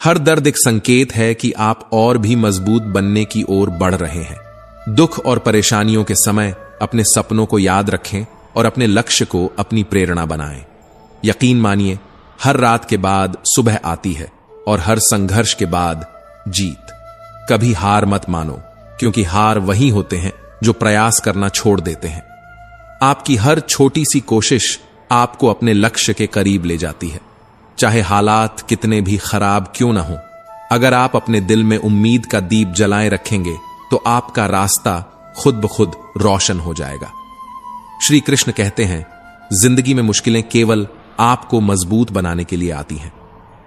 हर दर्द एक संकेत है कि आप और भी मजबूत बनने की ओर बढ़ रहे हैं। दुख और परेशानियों के समय अपने सपनों को याद रखें और अपने लक्ष्य को अपनी प्रेरणा बनाएं। यकीन मानिए, हर रात के बाद सुबह आती है और हर संघर्ष के बाद जीत। कभी हार मत मानो, क्योंकि हार वही होते हैं जो प्रयास करना छोड़ देते हैं। आपकी हर छोटी सी कोशिश आपको अपने लक्ष्य के करीब ले जाती है, चाहे हालात कितने भी खराब क्यों ना हो। अगर आप अपने दिल में उम्मीद का दीप जलाए रखेंगे तो आपका रास्ता खुद ब खुद रोशन हो जाएगा। श्री कृष्ण कहते हैं, जिंदगी में मुश्किलें केवल आपको मजबूत बनाने के लिए आती हैं।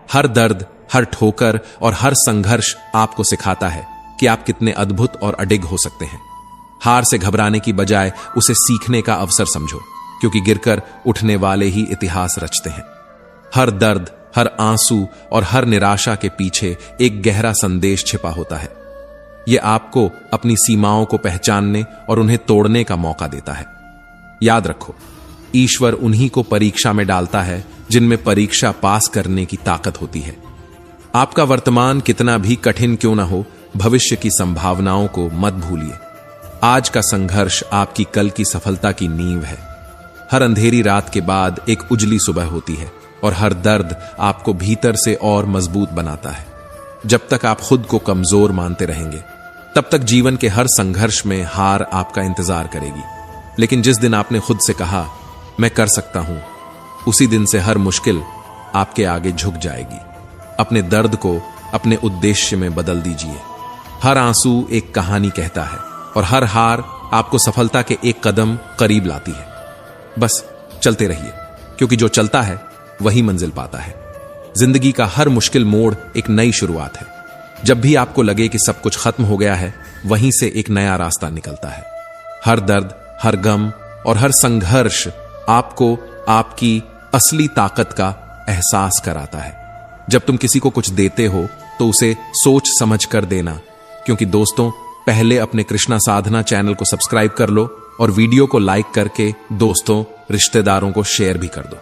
हर दर्द, हर ठोकर और हर संघर्ष आपको सिखाता है कि आप कितने अद्भुत और अडिग हो सकते हैं। हार से घबराने की बजाय उसे सीखने का अवसर समझो, क्योंकि गिरकर उठने वाले ही इतिहास रचते हैं। हर दर्द, हर आंसू और हर निराशा के पीछे एक गहरा संदेश छिपा होता है। यह आपको अपनी सीमाओं को पहचानने और उन्हें तोड़ने का मौका देता है। याद रखो, ईश्वर उन्हीं को परीक्षा में डालता है जिनमें परीक्षा पास करने की ताकत होती है। आपका वर्तमान कितना भी कठिन क्यों ना हो, भविष्य की संभावनाओं को मत भूलिए। आज का संघर्ष आपकी कल की सफलता की नींव है। हर अंधेरी रात के बाद एक उजली सुबह होती है और हर दर्द आपको भीतर से और मजबूत बनाता है। जब तक आप खुद को कमजोर मानते रहेंगे, तब तक जीवन के हर संघर्ष में हार आपका इंतजार करेगी। लेकिन जिस दिन आपने खुद से कहा, मैं कर सकता हूं, उसी दिन से हर मुश्किल आपके आगे झुक जाएगी। अपने दर्द को अपने उद्देश्य में बदल दीजिए। हर आंसू एक कहानी कहता है और हर हार आपको सफलता के एक कदम करीब लाती है। बस चलते रहिए, क्योंकि जो चलता है वही मंजिल पाता है। जिंदगी का हर मुश्किल मोड़ एक नई शुरुआत है। जब भी आपको लगे कि सब कुछ खत्म हो गया है, वहीं से एक नया रास्ता निकलता है। हर दर्द, हर गम और हर संघर्ष आपको आपकी असली ताकत का एहसास कराता है। जब तुम किसी को कुछ देते हो तो उसे सोच समझ कर देना, क्योंकि दोस्तों, पहले अपने कृष्णा साधना चैनल को सब्सक्राइब कर लो और वीडियो को लाइक करके दोस्तों, रिश्तेदारों को शेयर भी कर दो।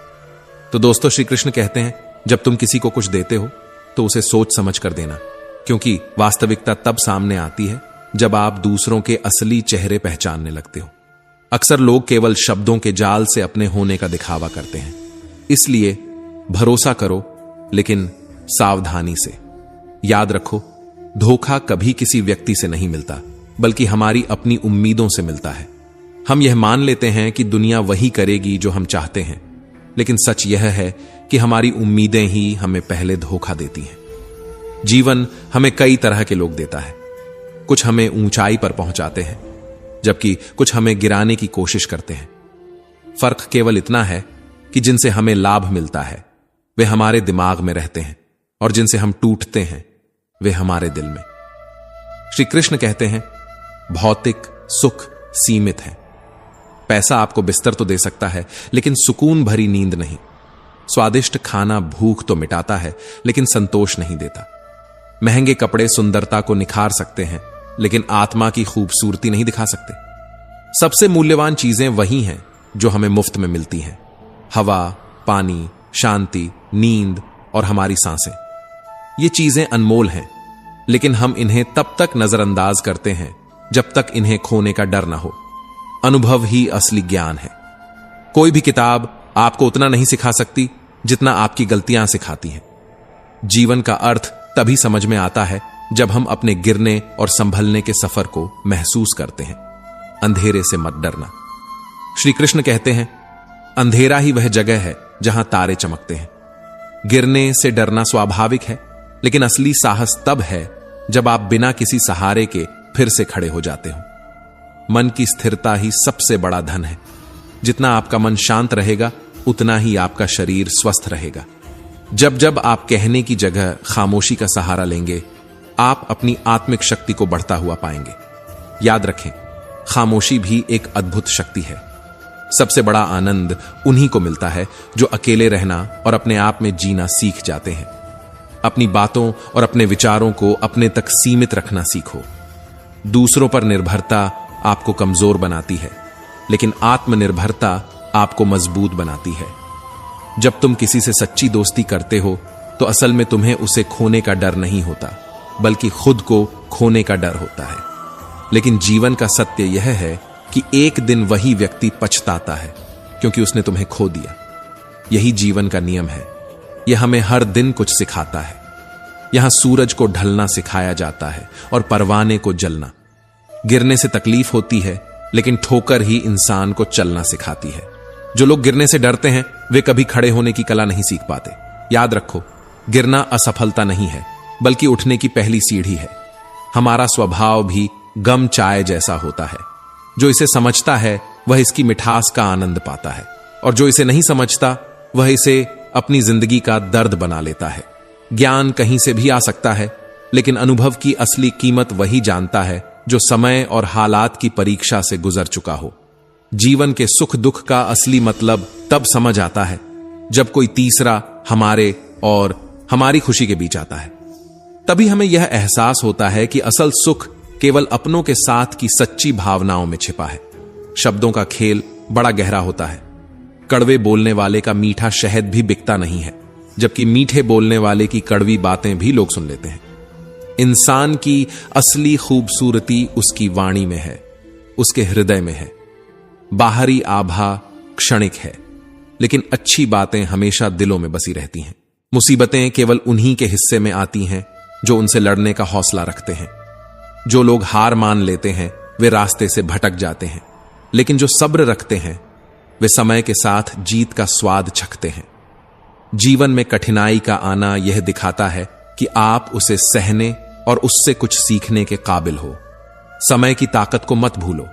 तो दोस्तों, श्री कृष्ण कहते हैं, जब तुम किसी को कुछ देते हो तो उसे सोच समझ कर देना, क्योंकि वास्तविकता तब सामने आती है जब आप दूसरों के असली चेहरे पहचानने लगते हो। अक्सर लोग केवल शब्दों के जाल से अपने होने का दिखावा करते हैं। इसलिए भरोसा करो, लेकिन सावधानी से। याद रखो, धोखा कभी किसी व्यक्ति से नहीं मिलता, बल्कि हमारी अपनी उम्मीदों से मिलता है। हम यह मान लेते हैं कि दुनिया वही करेगी जो हम चाहते हैं, लेकिन सच यह है कि हमारी उम्मीदें ही हमें पहले धोखा देती हैं। जीवन हमें कई तरह के लोग देता है। कुछ हमें ऊंचाई पर पहुंचाते हैं, जबकि कुछ हमें गिराने की कोशिश करते हैं। फर्क केवल इतना है कि जिनसे हमें लाभ मिलता है वे हमारे दिमाग में रहते हैं, और जिनसे हम टूटते हैं वे हमारे दिल में। श्री कृष्ण कहते हैं, भौतिक सुख सीमित है। पैसा आपको बिस्तर तो दे सकता है, लेकिन सुकून भरी नींद नहीं। स्वादिष्ट खाना भूख तो मिटाता है, लेकिन संतोष नहीं देता। महंगे कपड़े सुंदरता को निखार सकते हैं, लेकिन आत्मा की खूबसूरती नहीं दिखा सकते। सबसे मूल्यवान चीजें वही हैं जो हमें मुफ्त में मिलती हैं। हवा, पानी, शांति, नींद और हमारी सांसें। ये चीजें अनमोल हैं, लेकिन हम इन्हें तब तक नजरअंदाज करते हैं जब तक इन्हें खोने का डर ना हो। अनुभव ही असली ज्ञान है। कोई भी किताब आपको उतना नहीं सिखा सकती जितना आपकी गलतियां सिखाती हैं। जीवन का अर्थ तभी समझ में आता है जब हम अपने गिरने और संभलने के सफर को महसूस करते हैं। अंधेरे से मत डरना। श्री कृष्ण कहते हैं, अंधेरा ही वह जगह है जहां तारे चमकते हैं। गिरने से डरना स्वाभाविक है, लेकिन असली साहस तब है जब आप बिना किसी सहारे के फिर से खड़े हो जाते हो। मन की स्थिरता ही सबसे बड़ा धन है। जितना आपका मन शांत रहेगा, उतना ही आपका शरीर स्वस्थ रहेगा। जब जब आप कहने की जगह खामोशी का सहारा लेंगे, आप अपनी आत्मिक शक्ति को बढ़ता हुआ पाएंगे। याद रखें, खामोशी भी एक अद्भुत शक्ति है। सबसे बड़ा आनंद उन्हीं को मिलता है जो अकेले रहना और अपने आप में जीना सीख जाते हैं। अपनी बातों और अपने विचारों को अपने तक सीमित रखना सीखो। दूसरों पर निर्भरता आपको कमजोर बनाती है, लेकिन आत्मनिर्भरता आपको मजबूत बनाती है। जब तुम किसी से सच्ची दोस्ती करते हो तो असल में तुम्हें उसे खोने का डर नहीं होता, बल्कि खुद को खोने का डर होता है। लेकिन जीवन का सत्य यह है कि एक दिन वही व्यक्ति पछताता है क्योंकि उसने तुम्हें खो दिया। यही जीवन का नियम है। यह हमें हर दिन कुछ सिखाता है। यहां सूरज को ढलना सिखाया जाता है और परवाने को जलना। गिरने से तकलीफ होती है, लेकिन ठोकर ही इंसान को चलना सिखाती है। जो लोग गिरने से डरते हैं वे कभी खड़े होने की कला नहीं सीख पाते। याद रखो, गिरना असफलता नहीं है, बल्कि उठने की पहली सीढ़ी है। हमारा स्वभाव भी गम चाय जैसा होता है। जो इसे समझता है वह इसकी मिठास का आनंद पाता है, और जो इसे नहीं समझता वह इसे अपनी जिंदगी का दर्द बना लेता है। ज्ञान कहीं से भी आ सकता है, लेकिन अनुभव की असली कीमत वही जानता है जो समय और हालात की परीक्षा से गुजर चुका हो। जीवन के सुख दुख का असली मतलब तब समझ आता है जब कोई तीसरा हमारे और हमारी खुशी के बीच आता है। तभी हमें यह एहसास होता है कि असल सुख केवल अपनों के साथ की सच्ची भावनाओं में छिपा है। शब्दों का खेल बड़ा गहरा होता है। कड़वे बोलने वाले का मीठा शहद भी बिकता नहीं है, जबकि मीठे बोलने वाले की कड़वी बातें भी लोग सुन लेते हैं। इंसान की असली खूबसूरती उसकी वाणी में है, उसके हृदय में है। बाहरी आभा क्षणिक है, लेकिन अच्छी बातें हमेशा दिलों में बसी रहती हैं। मुसीबतें केवल उन्हीं के हिस्से में आती हैं जो उनसे लड़ने का हौसला रखते हैं। जो लोग हार मान लेते हैं वे रास्ते से भटक जाते हैं, लेकिन जो सब्र रखते हैं वे समय के साथ जीत का स्वाद चखते हैं। जीवन में कठिनाई का आना यह दिखाता है कि आप उसे सहने और उससे कुछ सीखने के काबिल हो। समय की ताकत को मत भूलो।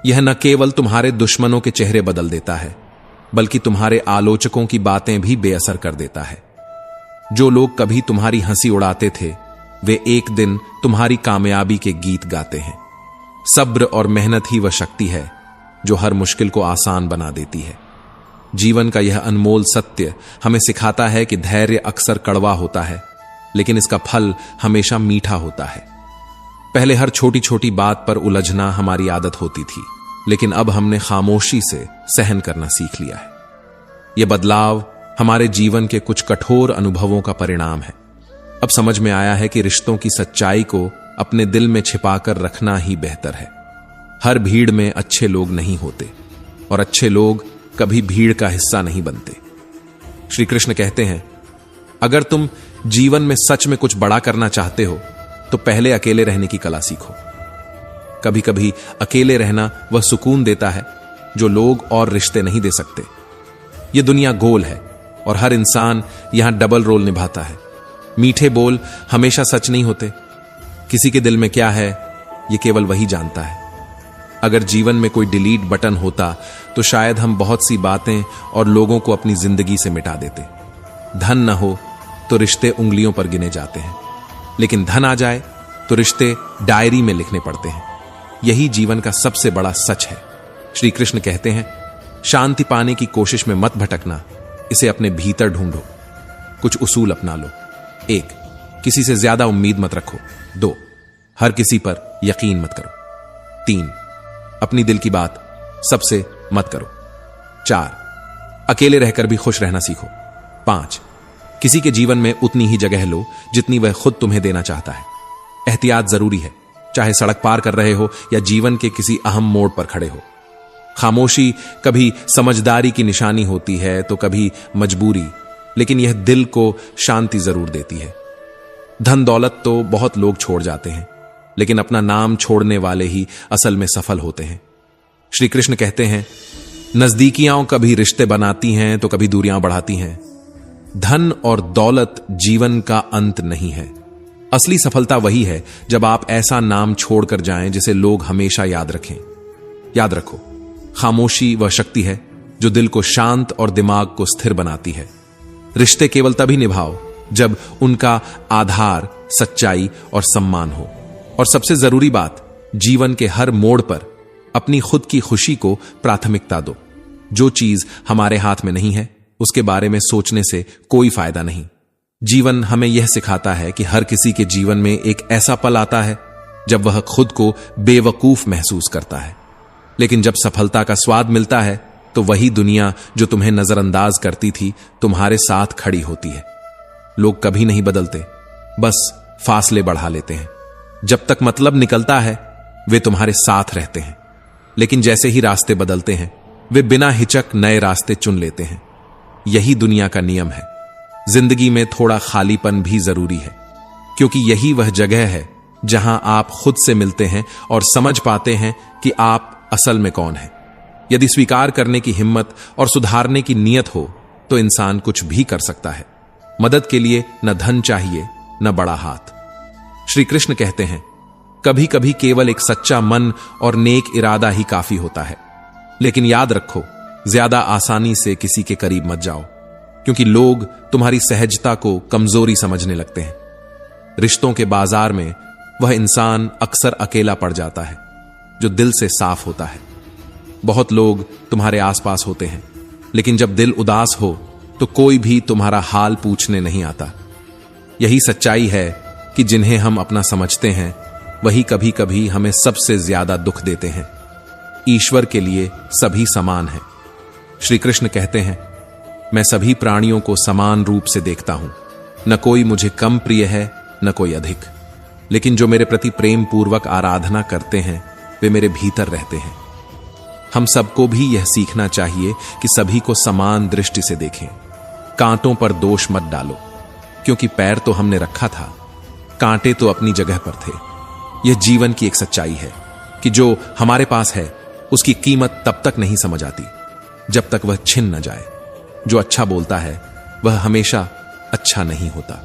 यह न केवल तुम्हारे दुश्मनों के चेहरे बदल देता है, बल्कि तुम्हारे आलोचकों की बातें भी बेअसर कर देता है। जो लोग कभी तुम्हारी हंसी उड़ाते थे वे एक दिन तुम्हारी कामयाबी के गीत गाते हैं। सब्र और मेहनत ही वह शक्ति है जो हर मुश्किल को आसान बना देती है। जीवन का यह अनमोल सत्य हमें सिखाता है कि धैर्य अक्सर कड़वा होता है, लेकिन इसका फल हमेशा मीठा होता है। पहले हर छोटी छोटी बात पर उलझना हमारी आदत होती थी, लेकिन अब हमने खामोशी से सहन करना सीख लिया है। यह बदलाव हमारे जीवन के कुछ कठोर अनुभवों का परिणाम है। अब समझ में आया है कि रिश्तों की सच्चाई को अपने दिल में छिपाकर रखना ही बेहतर है। हर भीड़ में अच्छे लोग नहीं होते, और अच्छे लोग कभी भीड़ का हिस्सा नहीं बनते। श्री कृष्ण कहते हैं, अगर तुम जीवन में सच में कुछ बड़ा करना चाहते हो तो पहले अकेले रहने की कला सीखो। कभी कभी अकेले रहना वह सुकून देता है जो लोग और रिश्ते नहीं दे सकते। यह दुनिया गोल है और हर इंसान यहां डबल रोल निभाता है। मीठे बोल हमेशा सच नहीं होते। किसी के दिल में क्या है यह केवल वही जानता है। अगर जीवन में कोई डिलीट बटन होता तो शायद हम बहुत सी बातें और लोगों को अपनी जिंदगी से मिटा देते। धन न हो तो रिश्ते उंगलियों पर गिने जाते हैं, लेकिन धन आ जाए तो रिश्ते डायरी में लिखने पड़ते हैं। यही जीवन का सबसे बड़ा सच है। श्री कृष्ण कहते हैं, शांति पाने की कोशिश में मत भटकना, इसे अपने भीतर ढूंढो। कुछ उसूल अपना लो। 1. किसी से ज्यादा उम्मीद मत रखो। 2. हर किसी पर यकीन मत करो। 3. अपनी दिल की बात सबसे मत करो। 4. अकेले रहकर भी खुश रहना सीखो। 5. किसी के जीवन में उतनी ही जगह लो जितनी वह खुद तुम्हें देना चाहता है। एहतियात जरूरी है, चाहे सड़क पार कर रहे हो या जीवन के किसी अहम मोड़ पर खड़े हो। खामोशी कभी समझदारी की निशानी होती है तो कभी मजबूरी, लेकिन यह दिल को शांति जरूर देती है। धन दौलत तो बहुत लोग छोड़ जाते हैं, लेकिन अपना नाम छोड़ने वाले ही असल में सफल होते हैं। श्री कृष्ण कहते हैं, नजदीकियां कभी रिश्ते बनाती हैं तो कभी दूरियां बढ़ाती हैं। धन और दौलत जीवन का अंत नहीं है। असली सफलता वही है जब आप ऐसा नाम छोड़कर जाएं जिसे लोग हमेशा याद रखें। याद रखो, खामोशी वह शक्ति है जो दिल को शांत और दिमाग को स्थिर बनाती है। रिश्ते केवल तभी निभाओ जब उनका आधार सच्चाई और सम्मान हो। और सबसे जरूरी बात, जीवन के हर मोड़ पर अपनी खुद की खुशी को प्राथमिकता दो। जो चीज हमारे हाथ में नहीं है उसके बारे में सोचने से कोई फायदा नहीं। जीवन हमें यह सिखाता है कि हर किसी के जीवन में एक ऐसा पल आता है जब वह खुद को बेवकूफ महसूस करता है, लेकिन जब सफलता का स्वाद मिलता है तो वही दुनिया जो तुम्हें नजरअंदाज करती थी तुम्हारे साथ खड़ी होती है। लोग कभी नहीं बदलते, बस फासले बढ़ा लेते हैं। जब तक मतलब निकलता है वे तुम्हारे साथ रहते हैं, लेकिन जैसे ही रास्ते बदलते हैं वे बिना हिचक नए रास्ते चुन लेते हैं। यही दुनिया का नियम है। जिंदगी में थोड़ा खालीपन भी जरूरी है, क्योंकि यही वह जगह है जहां आप खुद से मिलते हैं और समझ पाते हैं कि आप असल में कौन है। यदि स्वीकार करने की हिम्मत और सुधारने की नीयत हो तो इंसान कुछ भी कर सकता है। मदद के लिए न धन चाहिए न बड़ा हाथ। श्री कृष्ण कहते हैं, कभी कभी केवल एक सच्चा मन और नेक इरादा ही काफी होता है। लेकिन याद रखो, ज्यादा आसानी से किसी के करीब मत जाओ, क्योंकि लोग तुम्हारी सहजता को कमजोरी समझने लगते हैं। रिश्तों के बाजार में वह इंसान अक्सर अकेला पड़ जाता है जो दिल से साफ होता है। बहुत लोग तुम्हारे आसपास होते हैं, लेकिन जब दिल उदास हो तो कोई भी तुम्हारा हाल पूछने नहीं आता। यही सच्चाई है कि जिन्हें हम अपना समझते हैं वही कभी कभी हमें सबसे ज्यादा दुख देते हैं। ईश्वर के लिए सभी समान हैं। श्री कृष्ण कहते हैं, मैं सभी प्राणियों को समान रूप से देखता हूं, न कोई मुझे कम प्रिय है न कोई अधिक, लेकिन जो मेरे प्रति प्रेम पूर्वक आराधना करते हैं वे मेरे भीतर रहते हैं। हम सबको भी यह सीखना चाहिए कि सभी को समान दृष्टि से देखें। कांटों पर दोष मत डालो, क्योंकि पैर तो हमने रखा था, कांटे तो अपनी जगह पर थे। यह जीवन की एक सच्चाई है कि जो हमारे पास है उसकी कीमत तब तक नहीं समझ आती जब तक वह छिन न जाए। जो अच्छा बोलता है वह हमेशा अच्छा नहीं होता।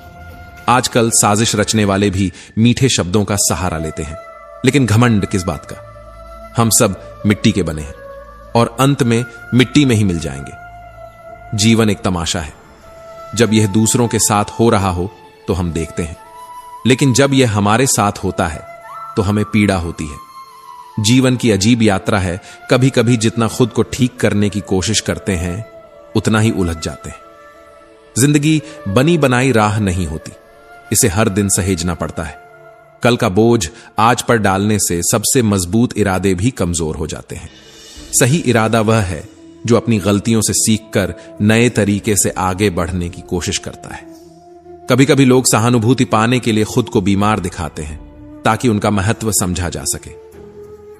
आजकल साजिश रचने वाले भी मीठे शब्दों का सहारा लेते हैं, लेकिन घमंड किस बात का। हम सब मिट्टी के बने हैं और अंत में मिट्टी में ही मिल जाएंगे। जीवन एक तमाशा है। जब यह दूसरों के साथ हो रहा हो तो हम देखते हैं, लेकिन जब यह हमारे साथ होता है तो हमें पीड़ा होती है। जीवन की अजीब यात्रा है। कभी कभी जितना खुद को ठीक करने की कोशिश करते हैं उतना ही उलझ जाते हैं। जिंदगी बनी बनाई राह नहीं होती, इसे हर दिन सहेजना पड़ता है। कल का बोझ आज पर डालने से सबसे मजबूत इरादे भी कमजोर हो जाते हैं। सही इरादा वह है जो अपनी गलतियों से सीखकर नए तरीके से आगे बढ़ने की कोशिश करता है। कभी कभी लोग सहानुभूति पाने के लिए खुद को बीमार दिखाते हैं ताकि उनका महत्व समझा जा सके,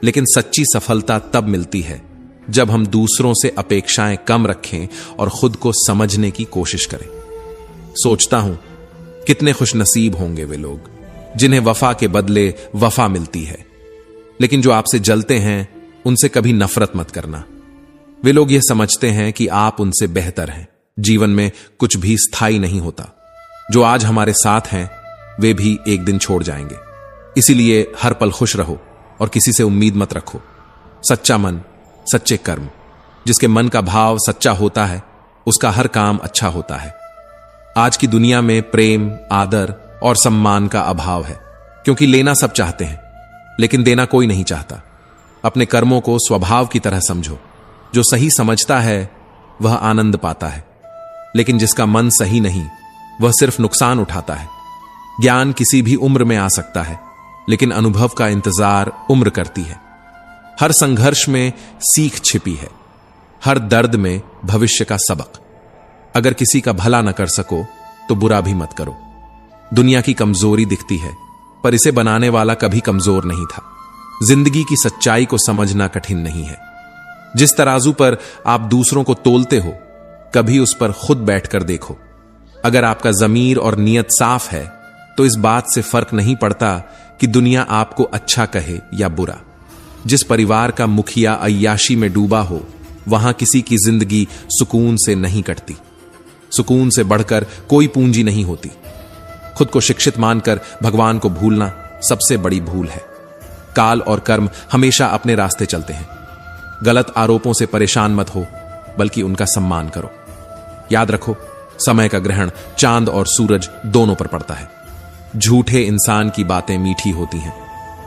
लेकिन सच्ची सफलता तब मिलती है जब हम दूसरों से अपेक्षाएं कम रखें और खुद को समझने की कोशिश करें। सोचता हूं कितने खुशनसीब होंगे वे लोग जिन्हें वफा के बदले वफा मिलती है। लेकिन जो आपसे जलते हैं उनसे कभी नफरत मत करना। वे लोग यह समझते हैं कि आप उनसे बेहतर हैं। जीवन में कुछ भी स्थायी नहीं होता। जो आज हमारे साथ हैं वे भी एक दिन छोड़ जाएंगे। इसीलिए हर पल खुश रहो और किसी से उम्मीद मत रखो। सच्चा मन, सच्चे कर्म, जिसके मन का भाव सच्चा होता है उसका हर काम अच्छा होता है। आज की दुनिया में प्रेम, आदर और सम्मान का अभाव है, क्योंकि लेना सब चाहते हैं लेकिन देना कोई नहीं चाहता। अपने कर्मों को स्वभाव की तरह समझो। जो सही समझता है वह आनंद पाता है, लेकिन जिसका मन सही नहीं वह सिर्फ नुकसान उठाता है। ज्ञान किसी भी उम्र में आ सकता है, लेकिन अनुभव का इंतजार उम्र करती है। हर संघर्ष में सीख छिपी है, हर दर्द में भविष्य का सबक। अगर किसी का भला न कर सको तो बुरा भी मत करो। दुनिया की कमजोरी दिखती है, पर इसे बनाने वाला कभी कमजोर नहीं था। जिंदगी की सच्चाई को समझना कठिन नहीं है। जिस तराजू पर आप दूसरों को तोलते हो, कभी उस पर खुद बैठकर देखो। अगर आपका ज़मीर और नीयत साफ है तो इस बात से फर्क नहीं पड़ता कि दुनिया आपको अच्छा कहे या बुरा। जिस परिवार का मुखिया अय्याशी में डूबा हो, वहां किसी की जिंदगी सुकून से नहीं कटती। सुकून से बढ़कर कोई पूंजी नहीं होती। खुद को शिक्षित मानकर भगवान को भूलना सबसे बड़ी भूल है। काल और कर्म हमेशा अपने रास्ते चलते हैं। गलत आरोपों से परेशान मत हो, बल्कि उनका सम्मान करो। याद रखो, समय का ग्रहण चांद और सूरज दोनों पर पड़ता है। झूठे इंसान की बातें मीठी होती हैं,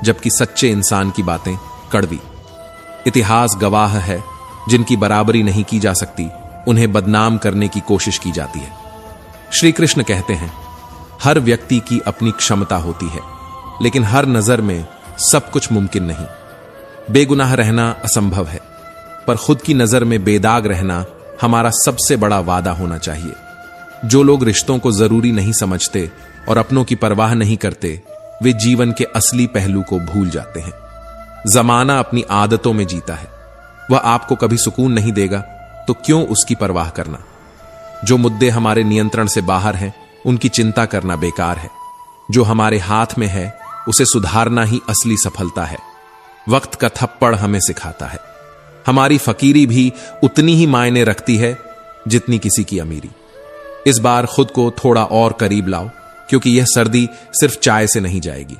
जबकि सच्चे इंसान की बातें कड़वी। इतिहास गवाह है, जिनकी बराबरी नहीं की जा सकती उन्हें बदनाम करने की कोशिश की जाती है। श्री कृष्ण कहते हैं, हर व्यक्ति की अपनी क्षमता होती है, लेकिन हर नजर में सब कुछ मुमकिन नहीं। बेगुनाह रहना असंभव है, पर खुद की नजर में बेदाग रहना हमारा सबसे बड़ा वादा होना चाहिए। जो लोग रिश्तों को जरूरी नहीं समझते और अपनों की परवाह नहीं करते, वे जीवन के असली पहलू को भूल जाते हैं। जमाना अपनी आदतों में जीता है। वह आपको कभी सुकून नहीं देगा, तो क्यों उसकी परवाह करना। जो मुद्दे हमारे नियंत्रण से बाहर हैं, उनकी चिंता करना बेकार है। जो हमारे हाथ में है, उसे सुधारना ही असली सफलता है। वक्त का थप्पड़ हमें सिखाता है, हमारी फकीरी भी उतनी ही मायने रखती है जितनी किसी की अमीरी। इस बार खुद को थोड़ा और करीब लाओ, क्योंकि यह सर्दी सिर्फ चाय से नहीं जाएगी।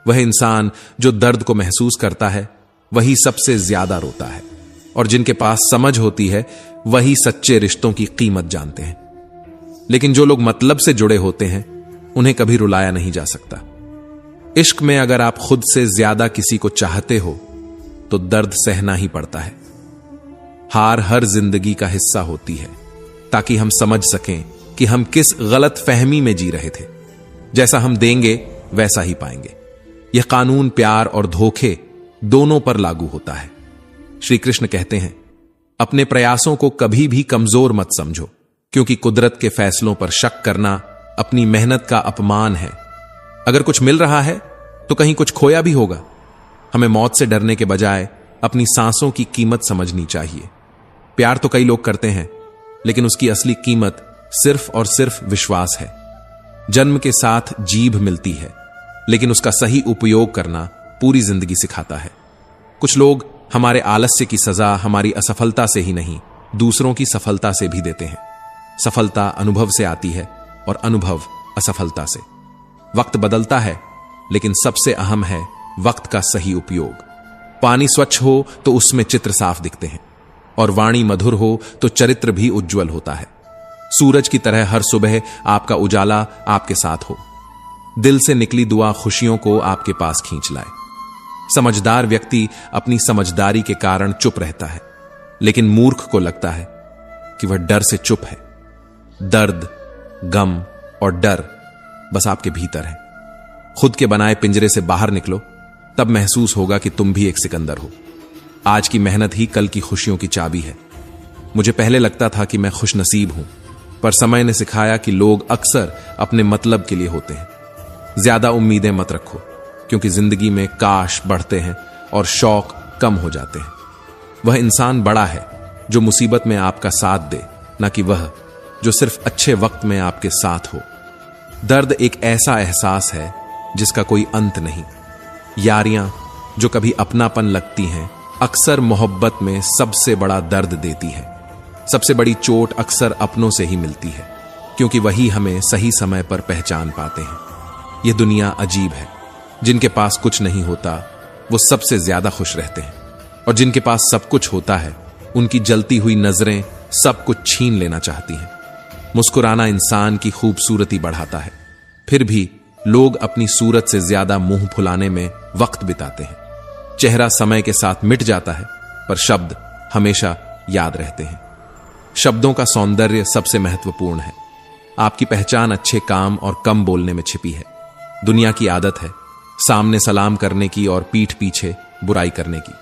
वह इंसान जो दर्द को महसूस करता है, वही सबसे ज्यादा रोता है, और जिनके पास समझ होती है, वही सच्चे रिश्तों की कीमत जानते हैं। लेकिन जो लोग मतलब से जुड़े होते हैं, उन्हें कभी रुलाया नहीं जा सकता। इश्क में अगर आप खुद से ज्यादा किसी को चाहते हो, तो दर्द सहना ही पड़ता है। हार हर जिंदगी का हिस्सा होती है, ताकि हम समझ सकें कि हम किस गलत फहमी में जी रहे थे। जैसा हम देंगे वैसा ही पाएंगे। यह कानून प्यार और धोखे दोनों पर लागू होता है। श्री कृष्ण कहते हैं, अपने प्रयासों को कभी भी कमजोर मत समझो, क्योंकि कुदरत के फैसलों पर शक करना अपनी मेहनत का अपमान है। अगर कुछ मिल रहा है तो कहीं कुछ खोया भी होगा। हमें मौत से डरने के बजाय अपनी सांसों की कीमत समझनी चाहिए। प्यार तो कई लोग करते हैं, लेकिन उसकी असली कीमत सिर्फ और सिर्फ विश्वास है। जन्म के साथ जीभ मिलती है, लेकिन उसका सही उपयोग करना पूरी जिंदगी सिखाता है। कुछ लोग हमारे आलस्य की सजा हमारी असफलता से ही नहीं, दूसरों की सफलता से भी देते हैं। सफलता अनुभव से आती है और अनुभव असफलता से। वक्त बदलता है, लेकिन सबसे अहम है वक्त का सही उपयोग। पानी स्वच्छ हो तो उसमें चित्र साफ दिखते हैं, और वाणी मधुर हो तो चरित्र भी उज्जवल होता है। सूरज की तरह हर सुबह आपका उजाला आपके साथ हो। दिल से निकली दुआ खुशियों को आपके पास खींच लाए। समझदार व्यक्ति अपनी समझदारी के कारण चुप रहता है, लेकिन मूर्ख को लगता है कि वह डर से चुप है। दर्द, गम और डर बस आपके भीतर है। खुद के बनाए पिंजरे से बाहर निकलो, तब महसूस होगा कि तुम भी एक सिकंदर हो। आज की मेहनत ही कल की खुशियों की चाबी है। मुझे पहले लगता था कि मैं खुशनसीब हूं, पर समय ने सिखाया कि लोग अक्सर अपने मतलब के लिए होते हैं। ज्यादा उम्मीदें मत रखो, क्योंकि जिंदगी में काश बढ़ते हैं और शौक कम हो जाते हैं। वह इंसान बड़ा है जो मुसीबत में आपका साथ दे, न कि वह जो सिर्फ अच्छे वक्त में आपके साथ हो। दर्द एक ऐसा एहसास है जिसका कोई अंत नहीं। यारियां जो कभी अपनापन लगती हैं, अक्सर मोहब्बत में सबसे बड़ा दर्द देती है। सबसे बड़ी चोट अक्सर अपनों से ही मिलती है, क्योंकि वही हमें सही समय पर पहचान पाते हैं। यह दुनिया अजीब है। जिनके पास कुछ नहीं होता, वो सबसे ज्यादा खुश रहते हैं, और जिनके पास सब कुछ होता है, उनकी जलती हुई नजरें सब कुछ छीन लेना चाहती हैं। मुस्कुराना इंसान की खूबसूरती बढ़ाता है, फिर भी लोग अपनी सूरत से ज्यादा मुंह फुलाने में वक्त बिताते हैं। चेहरा समय के साथ मिट जाता है, पर शब्द हमेशा याद रहते हैं। शब्दों का सौंदर्य सबसे महत्वपूर्ण है। आपकी पहचान अच्छे काम और कम बोलने में छिपी है। दुनिया की आदत है सामने सलाम करने की और पीठ पीछे बुराई करने की।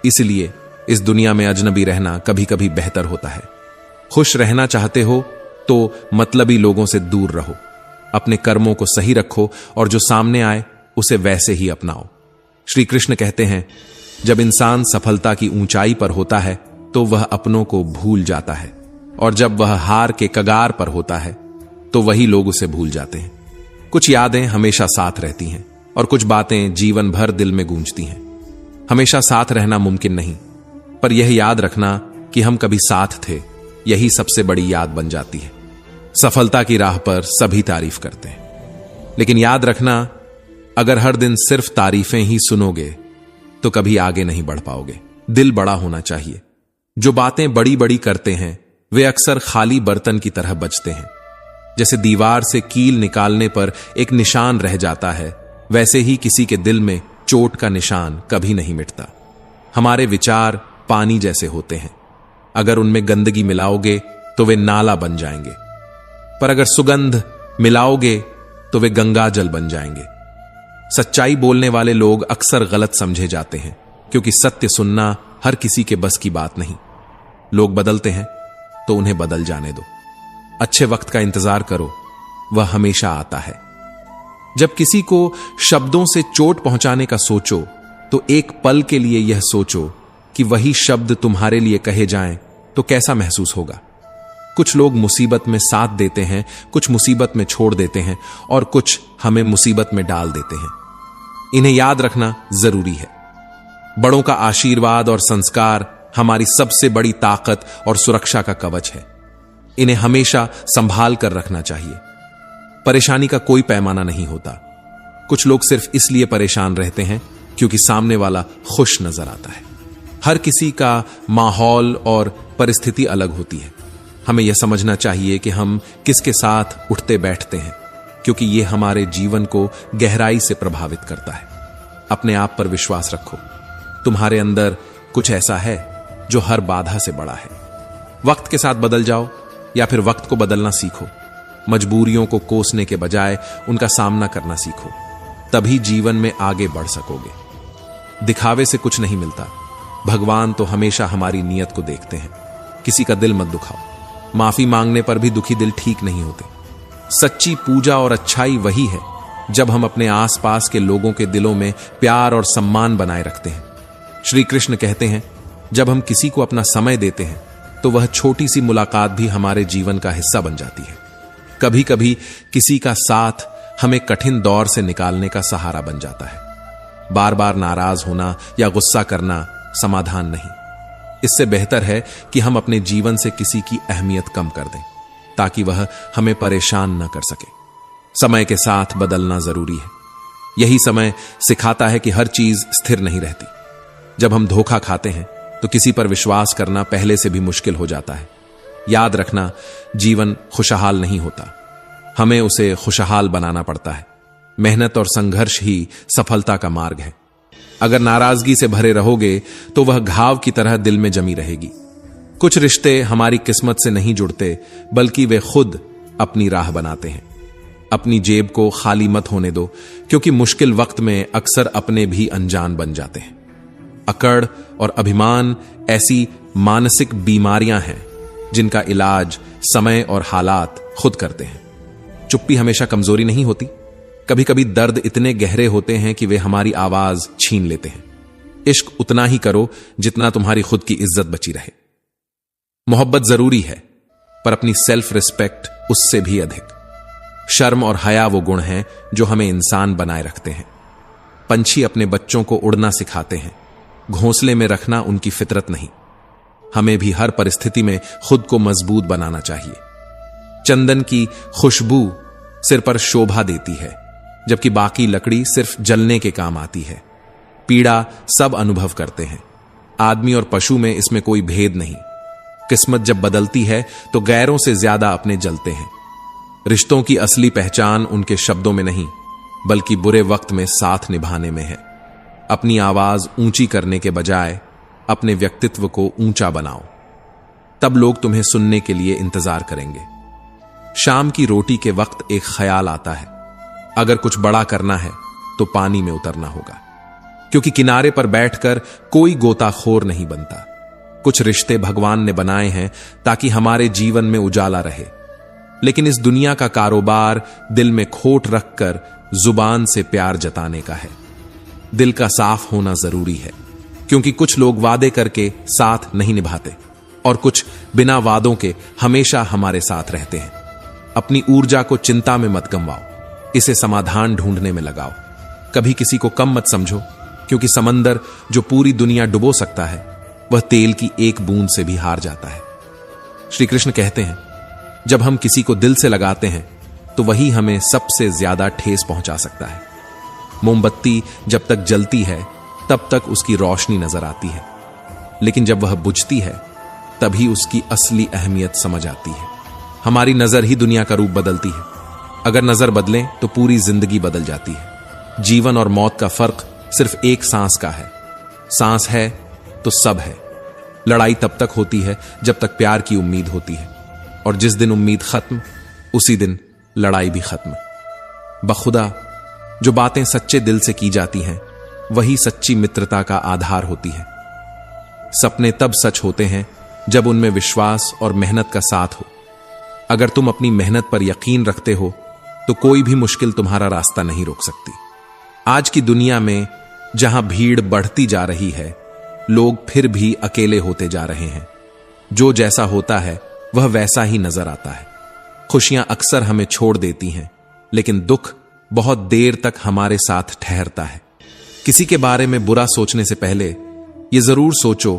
इसलिए इस दुनिया में अजनबी रहना कभी कभी बेहतर होता है। खुश रहना चाहते हो तो मतलबी लोगों से दूर रहो। अपने कर्मों को सही रखो, और जो सामने आए उसे वैसे ही अपनाओ। श्री कृष्ण कहते हैं, जब इंसान सफलता की ऊंचाई पर होता है तो वह अपनों को भूल जाता है, और जब वह हार के कगार पर होता है तो वही लोग उसे भूल जाते हैं। कुछ यादें हमेशा साथ रहती हैं, और कुछ बातें जीवन भर दिल में गूंजती हैं। हमेशा साथ रहना मुमकिन नहीं, पर यह याद रखना कि हम कभी साथ थे, यही सबसे बड़ी याद बन जाती है। सफलता की राह पर सभी तारीफ करते हैं, लेकिन याद रखना, अगर हर दिन सिर्फ तारीफें ही सुनोगे तो कभी आगे नहीं बढ़ पाओगे। दिल बड़ा होना चाहिए। जो बातें बड़ी बड़ी करते हैं वे अक्सर खाली बर्तन की तरह बचते हैं। जैसे दीवार से कील निकालने पर एक निशान रह जाता है, वैसे ही किसी के दिल में चोट का निशान कभी नहीं मिटता। हमारे विचार पानी जैसे होते हैं, अगर उनमें गंदगी मिलाओगे तो वे नाला बन जाएंगे, पर अगर सुगंध मिलाओगे तो वे गंगा जल बन जाएंगे। सच्चाई बोलने वाले लोग अक्सर गलत समझे जाते हैं, क्योंकि सत्य सुनना हर किसी के बस की बात नहीं। लोग बदलते हैं तो उन्हें बदल जाने दो। अच्छे वक्त का इंतजार करो, वह हमेशा आता है। जब किसी को शब्दों से चोट पहुंचाने का सोचो तो एक पल के लिए यह सोचो कि वही शब्द तुम्हारे लिए कहे जाएं तो कैसा महसूस होगा। कुछ लोग मुसीबत में साथ देते हैं, कुछ मुसीबत में छोड़ देते हैं और कुछ हमें मुसीबत में डाल देते हैं। इन्हें याद रखना जरूरी है। बड़ों का आशीर्वाद और संस्कार हमारी सबसे बड़ी ताकत और सुरक्षा का कवच है। इन्हें हमेशा संभाल कर रखना चाहिए। परेशानी का कोई पैमाना नहीं होता। कुछ लोग सिर्फ इसलिए परेशान रहते हैं क्योंकि सामने वाला खुश नजर आता है। हर किसी का माहौल और परिस्थिति अलग होती है। हमें यह समझना चाहिए कि हम किसके साथ उठते बैठते हैं, क्योंकि यह हमारे जीवन को गहराई से प्रभावित करता है। अपने आप पर विश्वास रखो। तुम्हारे अंदर कुछ ऐसा है जो हर बाधा से बड़ा है। वक्त के साथ बदल जाओ या फिर वक्त को बदलना सीखो। मजबूरियों को कोसने के बजाय उनका सामना करना सीखो, तभी जीवन में आगे बढ़ सकोगे। दिखावे से कुछ नहीं मिलता। भगवान तो हमेशा हमारी नीयत को देखते हैं। किसी का दिल मत दुखाओ। माफी मांगने पर भी दुखी दिल ठीक नहीं होते। सच्ची पूजा और अच्छाई वही है जब हम अपने आसपास के लोगों के दिलों में प्यार और सम्मान बनाए रखते हैं। श्री कृष्ण कहते हैं, जब हम किसी को अपना समय देते हैं तो वह छोटी सी मुलाकात भी हमारे जीवन का हिस्सा बन जाती है। कभी कभी किसी का साथ हमें कठिन दौर से निकालने का सहारा बन जाता है। बार बार नाराज होना या गुस्सा करना समाधान नहीं। इससे बेहतर है कि हम अपने जीवन से किसी की अहमियत कम कर दें ताकि वह हमें परेशान न कर सके। समय के साथ बदलना जरूरी है। यही समय सिखाता है कि हर चीज स्थिर नहीं रहती। जब हम धोखा खाते हैं तो किसी पर विश्वास करना पहले से भी मुश्किल हो जाता है। याद रखना, जीवन खुशहाल नहीं होता, हमें उसे खुशहाल बनाना पड़ता है। मेहनत और संघर्ष ही सफलता का मार्ग है। अगर नाराजगी से भरे रहोगे तो वह घाव की तरह दिल में जमी रहेगी। कुछ रिश्ते हमारी किस्मत से नहीं जुड़ते, बल्कि वे खुद अपनी राह बनाते हैं। अपनी जेब को खाली मत होने दो, क्योंकि मुश्किल वक्त में अक्सर अपने भी अनजान बन जाते हैं। अकड़ और अभिमान ऐसी मानसिक बीमारियां हैं जिनका इलाज समय और हालात खुद करते हैं। चुप्पी हमेशा कमजोरी नहीं होती। कभी कभी दर्द इतने गहरे होते हैं कि वे हमारी आवाज छीन लेते हैं। इश्क उतना ही करो जितना तुम्हारी खुद की इज्जत बची रहे। मोहब्बत जरूरी है, पर अपनी सेल्फ रिस्पेक्ट उससे भी अधिक। शर्म और हया वो गुण हैं जो हमें इंसान बनाए रखते हैं। पंछी अपने बच्चों को उड़ना सिखाते हैं, घोंसले में रखना उनकी फितरत नहीं। हमें भी हर परिस्थिति में खुद को मजबूत बनाना चाहिए। चंदन की खुशबू सिर पर शोभा देती है, जबकि बाकी लकड़ी सिर्फ जलने के काम आती है। पीड़ा सब अनुभव करते हैं। आदमी और पशु में इसमें कोई भेद नहीं। किस्मत जब बदलती है तो गैरों से ज्यादा अपने जलते हैं। रिश्तों की असली पहचान उनके शब्दों में नहीं, बल्कि बुरे वक्त में साथ निभाने में है। अपनी आवाज ऊंची करने के बजाय अपने व्यक्तित्व को ऊंचा बनाओ, तब लोग तुम्हें सुनने के लिए इंतजार करेंगे। शाम की रोटी के वक्त एक ख्याल आता है, अगर कुछ बड़ा करना है तो पानी में उतरना होगा, क्योंकि किनारे पर बैठकर कोई गोताखोर नहीं बनता। कुछ रिश्ते भगवान ने बनाए हैं ताकि हमारे जीवन में उजाला रहे, लेकिन इस दुनिया का कारोबार दिल में खोट रखकर जुबान से प्यार जताने का है। दिल का साफ होना जरूरी है, क्योंकि कुछ लोग वादे करके साथ नहीं निभाते और कुछ बिना वादों के हमेशा हमारे साथ रहते हैं। अपनी ऊर्जा को चिंता में मत गंवाओ, इसे समाधान ढूंढने में लगाओ। कभी किसी को कम मत समझो, क्योंकि समंदर जो पूरी दुनिया डुबो सकता है वह तेल की एक बूंद से भी हार जाता है। श्री कृष्ण कहते हैं, जब हम किसी को दिल से लगाते हैं तो वही हमें सबसे ज्यादा ठेस पहुंचा सकता है। मोमबत्ती जब तक जलती है तब तक उसकी रोशनी नजर आती है, लेकिन जब वह बुझती है तभी उसकी असली अहमियत समझ आती है। हमारी नजर ही दुनिया का रूप बदलती है। अगर नजर बदले तो पूरी जिंदगी बदल जाती है। जीवन और मौत का फर्क सिर्फ एक सांस का है। सांस है तो सब है। लड़ाई तब तक होती है जब तक प्यार की उम्मीद होती है, और जिस दिन उम्मीद खत्म उसी दिन लड़ाई भी खत्म। बखुदा जो बातें सच्चे दिल से की जाती हैं वही सच्ची मित्रता का आधार होती है। सपने तब सच होते हैं जब उनमें विश्वास और मेहनत का साथ हो। अगर तुम अपनी मेहनत पर यकीन रखते हो तो कोई भी मुश्किल तुम्हारा रास्ता नहीं रोक सकती। आज की दुनिया में जहां भीड़ बढ़ती जा रही है, लोग फिर भी अकेले होते जा रहे हैं। जो जैसा होता है वह वैसा ही नजर आता है। खुशियां अक्सर हमें छोड़ देती हैं, लेकिन दुख बहुत देर तक हमारे साथ ठहरता है। किसी के बारे में बुरा सोचने से पहले यह जरूर सोचो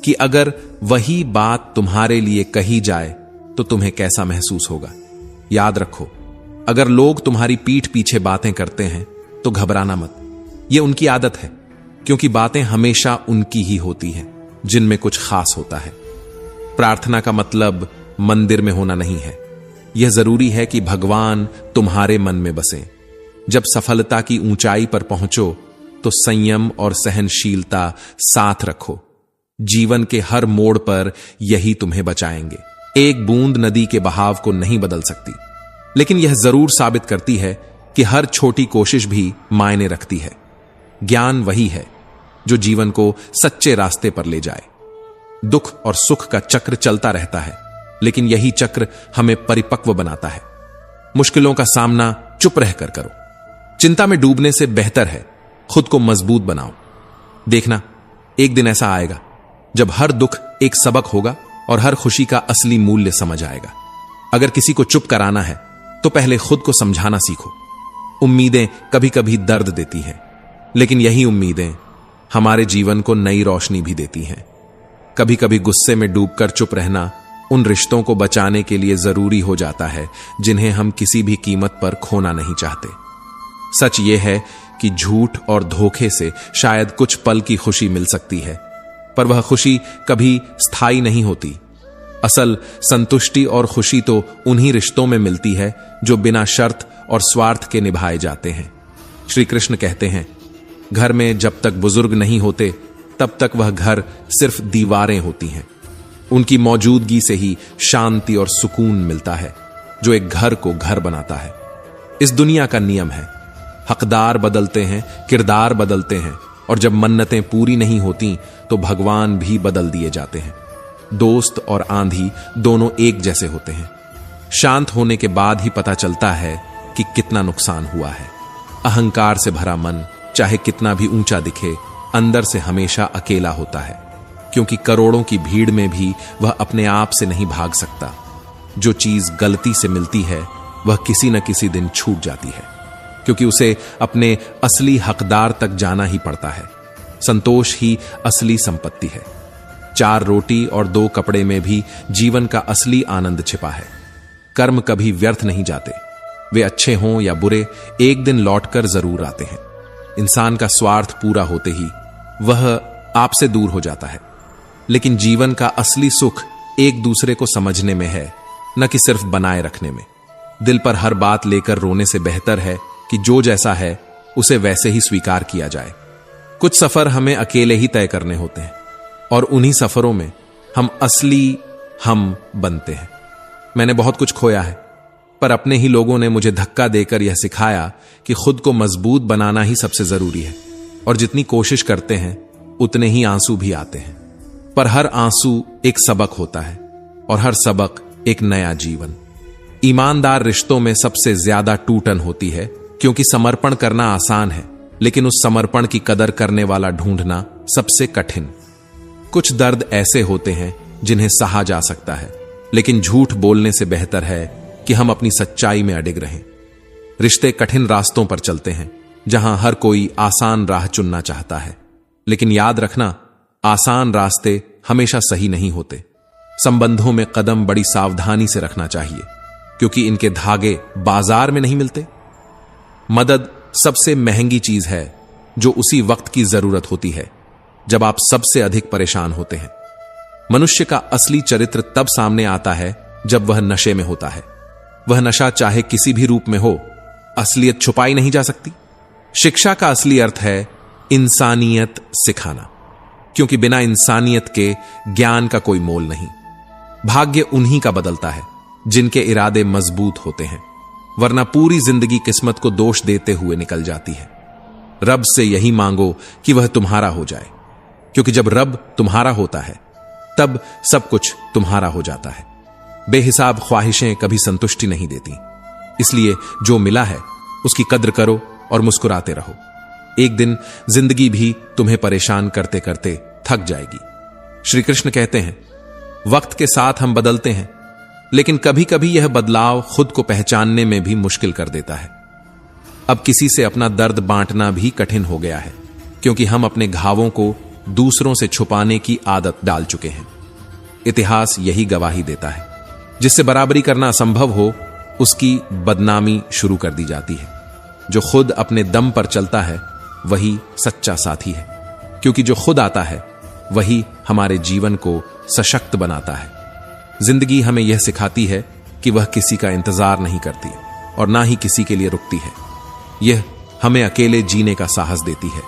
कि अगर वही बात तुम्हारे लिए कही जाए तो तुम्हें कैसा महसूस होगा। याद रखो, अगर लोग तुम्हारी पीठ पीछे बातें करते हैं तो घबराना मत। यह उनकी आदत है, क्योंकि बातें हमेशा उनकी ही होती हैं जिनमें कुछ खास होता है। प्रार्थना का मतलब मंदिर में होना नहीं है। यह जरूरी है कि भगवान तुम्हारे मन में बसें। जब सफलता की ऊंचाई पर पहुंचो तो संयम और सहनशीलता साथ रखो। जीवन के हर मोड़ पर यही तुम्हें बचाएंगे। एक बूंद नदी के बहाव को नहीं बदल सकती, लेकिन यह जरूर साबित करती है कि हर छोटी कोशिश भी मायने रखती है। ज्ञान वही है जो जीवन को सच्चे रास्ते पर ले जाए। दुख और सुख का चक्र चलता रहता है, लेकिन यही चक्र हमें परिपक्व बनाता है। मुश्किलों का सामना चुप रहकर करो। चिंता में डूबने से बेहतर है खुद को मजबूत बनाओ। देखना, एक दिन ऐसा आएगा जब हर दुख एक सबक होगा और हर खुशी का असली मूल्य समझ आएगा। अगर किसी को चुप कराना है तो पहले खुद को समझाना सीखो। उम्मीदें कभी कभी दर्द देती हैं, लेकिन यही उम्मीदें हमारे जीवन को नई रोशनी भी देती हैं। कभी कभी गुस्से में डूबकर चुप रहना उन रिश्तों को बचाने के लिए जरूरी हो जाता है जिन्हें हम किसी भी कीमत पर खोना नहीं चाहते। सच यह है कि झूठ और धोखे से शायद कुछ पल की खुशी मिल सकती है, पर वह खुशी कभी स्थायी नहीं होती। असल संतुष्टि और खुशी तो उन्हीं रिश्तों में मिलती है जो बिना शर्त और स्वार्थ के निभाए जाते हैं। श्री कृष्ण कहते हैं, घर में जब तक बुजुर्ग नहीं होते तब तक वह घर सिर्फ दीवारें होती हैं। उनकी मौजूदगी से ही शांति और सुकून मिलता है, जो एक घर को घर बनाता है। इस दुनिया का नियम है, हकदार बदलते हैं, किरदार बदलते हैं, और जब मन्नतें पूरी नहीं होती तो भगवान भी बदल दिए जाते हैं। दोस्त और आंधी दोनों एक जैसे होते हैं। शांत होने के बाद ही पता चलता है कि कितना नुकसान हुआ है। अहंकार से भरा मन चाहे कितना भी ऊंचा दिखे, अंदर से हमेशा अकेला होता है, क्योंकि करोड़ों की भीड़ में भी वह अपने आप से नहीं भाग सकता। जो चीज गलती से मिलती है वह किसी न किसी दिन छूट जाती है, क्योंकि उसे अपने असली हकदार तक जाना ही पड़ता है। संतोष ही असली संपत्ति है। 4 रोटी और 2 कपड़े में भी जीवन का असली आनंद छिपा है। कर्म कभी व्यर्थ नहीं जाते, वे अच्छे हों या बुरे एक दिन लौटकर जरूर आते हैं। इंसान का स्वार्थ पूरा होते ही वह आपसे दूर हो जाता है, लेकिन जीवन का असली सुख एक दूसरे को समझने में है, न कि सिर्फ बनाए रखने में। दिल पर हर बात लेकर रोने से बेहतर है कि जो जैसा है उसे वैसे ही स्वीकार किया जाए। कुछ सफर हमें अकेले ही तय करने होते हैं, और उन्हीं सफरों में हम असली हम बनते हैं। मैंने बहुत कुछ खोया है, पर अपने ही लोगों ने मुझे धक्का देकर यह सिखाया कि खुद को मजबूत बनाना ही सबसे जरूरी है, और जितनी कोशिश करते हैं उतने ही आंसू भी आते हैं। पर हर आंसू एक सबक होता है, और हर सबक एक नया जीवन। ईमानदार रिश्तों में सबसे ज्यादा टूटन होती है, क्योंकि समर्पण करना आसान है, लेकिन उस समर्पण की कदर करने वाला ढूंढना सबसे कठिन। कुछ दर्द ऐसे होते हैं जिन्हें सहा जा सकता है, लेकिन झूठ बोलने से बेहतर है कि हम अपनी सच्चाई में अडिग रहें। रिश्ते कठिन रास्तों पर चलते हैं, जहां हर कोई आसान राह चुनना चाहता है, लेकिन याद रखना, आसान रास्ते हमेशा सही नहीं होते। संबंधों में कदम बड़ी सावधानी से रखना चाहिए, क्योंकि इनके धागे बाजार में नहीं मिलते। मदद सबसे महंगी चीज है जो उसी वक्त की जरूरत होती है जब आप सबसे अधिक परेशान होते हैं। मनुष्य का असली चरित्र तब सामने आता है जब वह नशे में होता है। वह नशा चाहे किसी भी रूप में हो, असलियत छुपाई नहीं जा सकती। शिक्षा का असली अर्थ है इंसानियत सिखाना, क्योंकि बिना इंसानियत के ज्ञान का कोई मोल नहीं। भाग्य उन्हीं का बदलता है जिनके इरादे मजबूत होते हैं, वरना पूरी जिंदगी किस्मत को दोष देते हुए निकल जाती है। रब से यही मांगो कि वह तुम्हारा हो जाए, क्योंकि जब रब तुम्हारा होता है तब सब कुछ तुम्हारा हो जाता है। बेहिसाब ख्वाहिशें कभी संतुष्टि नहीं देती। इसलिए जो मिला है उसकी कद्र करो और मुस्कुराते रहो। एक दिन जिंदगी भी तुम्हें परेशान करते करते थक जाएगी। श्री कृष्ण कहते हैं, वक्त के साथ हम बदलते हैं, लेकिन कभी कभी यह बदलाव खुद को पहचानने में भी मुश्किल कर देता है। अब किसी से अपना दर्द बांटना भी कठिन हो गया है, क्योंकि हम अपने घावों को दूसरों से छुपाने की आदत डाल चुके हैं। इतिहास यही गवाही देता है, जिससे बराबरी करना असंभव हो उसकी बदनामी शुरू कर दी जाती है। जो खुद अपने दम पर चलता है वही सच्चा साथी है, क्योंकि जो खुद आता है वही हमारे जीवन को सशक्त बनाता है। जिंदगी हमें यह सिखाती है कि वह किसी का इंतजार नहीं करती और ना ही किसी के लिए रुकती है। यह हमें अकेले जीने का साहस देती है।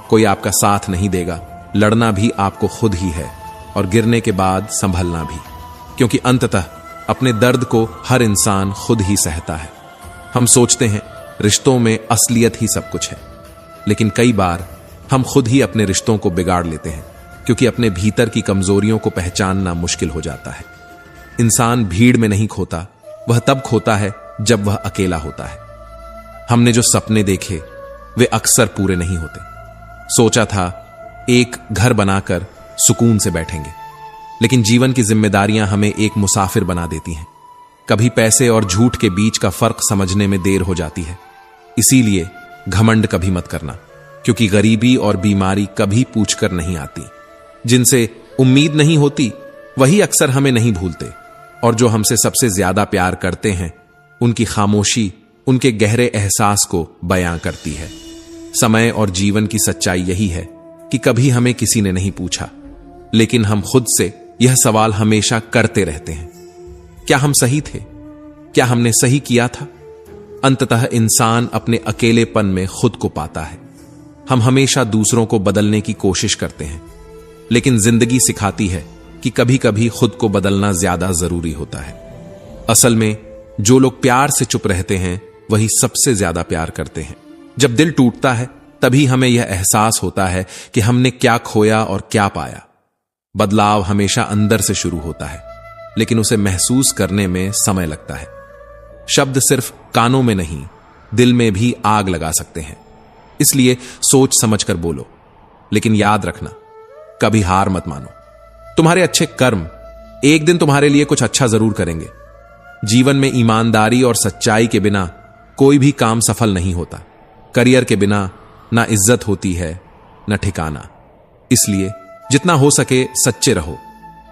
कोई आपका साथ नहीं देगा, लड़ना भी आपको खुद ही है और गिरने के बाद संभलना भी, क्योंकि अंततः अपने दर्द को हर इंसान खुद ही सहता है। हम सोचते हैं रिश्तों में असलियत ही सब कुछ है, लेकिन कई बार हम खुद ही अपने रिश्तों को बिगाड़ लेते हैं, क्योंकि अपने भीतर की कमजोरियों को पहचानना मुश्किल हो जाता है। इंसान भीड़ में नहीं खोता, वह तब खोता है जब वह अकेला होता है। हमने जो सपने देखे वे अक्सर पूरे नहीं होते। सोचा था एक घर बनाकर सुकून से बैठेंगे, लेकिन जीवन की जिम्मेदारियां हमें एक मुसाफिर बना देती हैं। कभी पैसे और झूठ के बीच का फर्क समझने में देर हो जाती है। इसीलिए घमंड कभी मत करना, क्योंकि गरीबी और बीमारी कभी पूछकर नहीं आती। जिनसे उम्मीद नहीं होती वही अक्सर हमें नहीं भूलते, और जो हमसे सबसे ज्यादा प्यार करते हैं उनकी खामोशी उनके गहरे एहसास को बयां करती है। समय और जीवन की सच्चाई यही है कि कभी हमें किसी ने नहीं पूछा, लेकिन हम खुद से यह सवाल हमेशा करते रहते हैं, क्या हम सही थे? क्या हमने सही किया था? अंततः इंसान अपने अकेलेपन में खुद को पाता है। हम हमेशा दूसरों को बदलने की कोशिश करते हैं, लेकिन जिंदगी सिखाती है कि कभी कभी खुद को बदलना ज्यादा जरूरी होता है। असल में जो लोग प्यार से चुप रहते हैं वही सबसे ज्यादा प्यार करते हैं। जब दिल टूटता है तभी हमें यह एहसास होता है कि हमने क्या खोया और क्या पाया। बदलाव हमेशा अंदर से शुरू होता है, लेकिन उसे महसूस करने में समय लगता है। शब्द सिर्फ कानों में नहीं, दिल में भी आग लगा सकते हैं। इसलिए सोच समझकर बोलो, लेकिन याद रखना, कभी हार मत मानो। तुम्हारे अच्छे कर्म एक दिन तुम्हारे लिए कुछ अच्छा जरूर करेंगे। जीवन में ईमानदारी और सच्चाई के बिना कोई भी काम सफल नहीं होता। करियर के बिना ना इज्जत होती है ना ठिकाना। इसलिए जितना हो सके सच्चे रहो,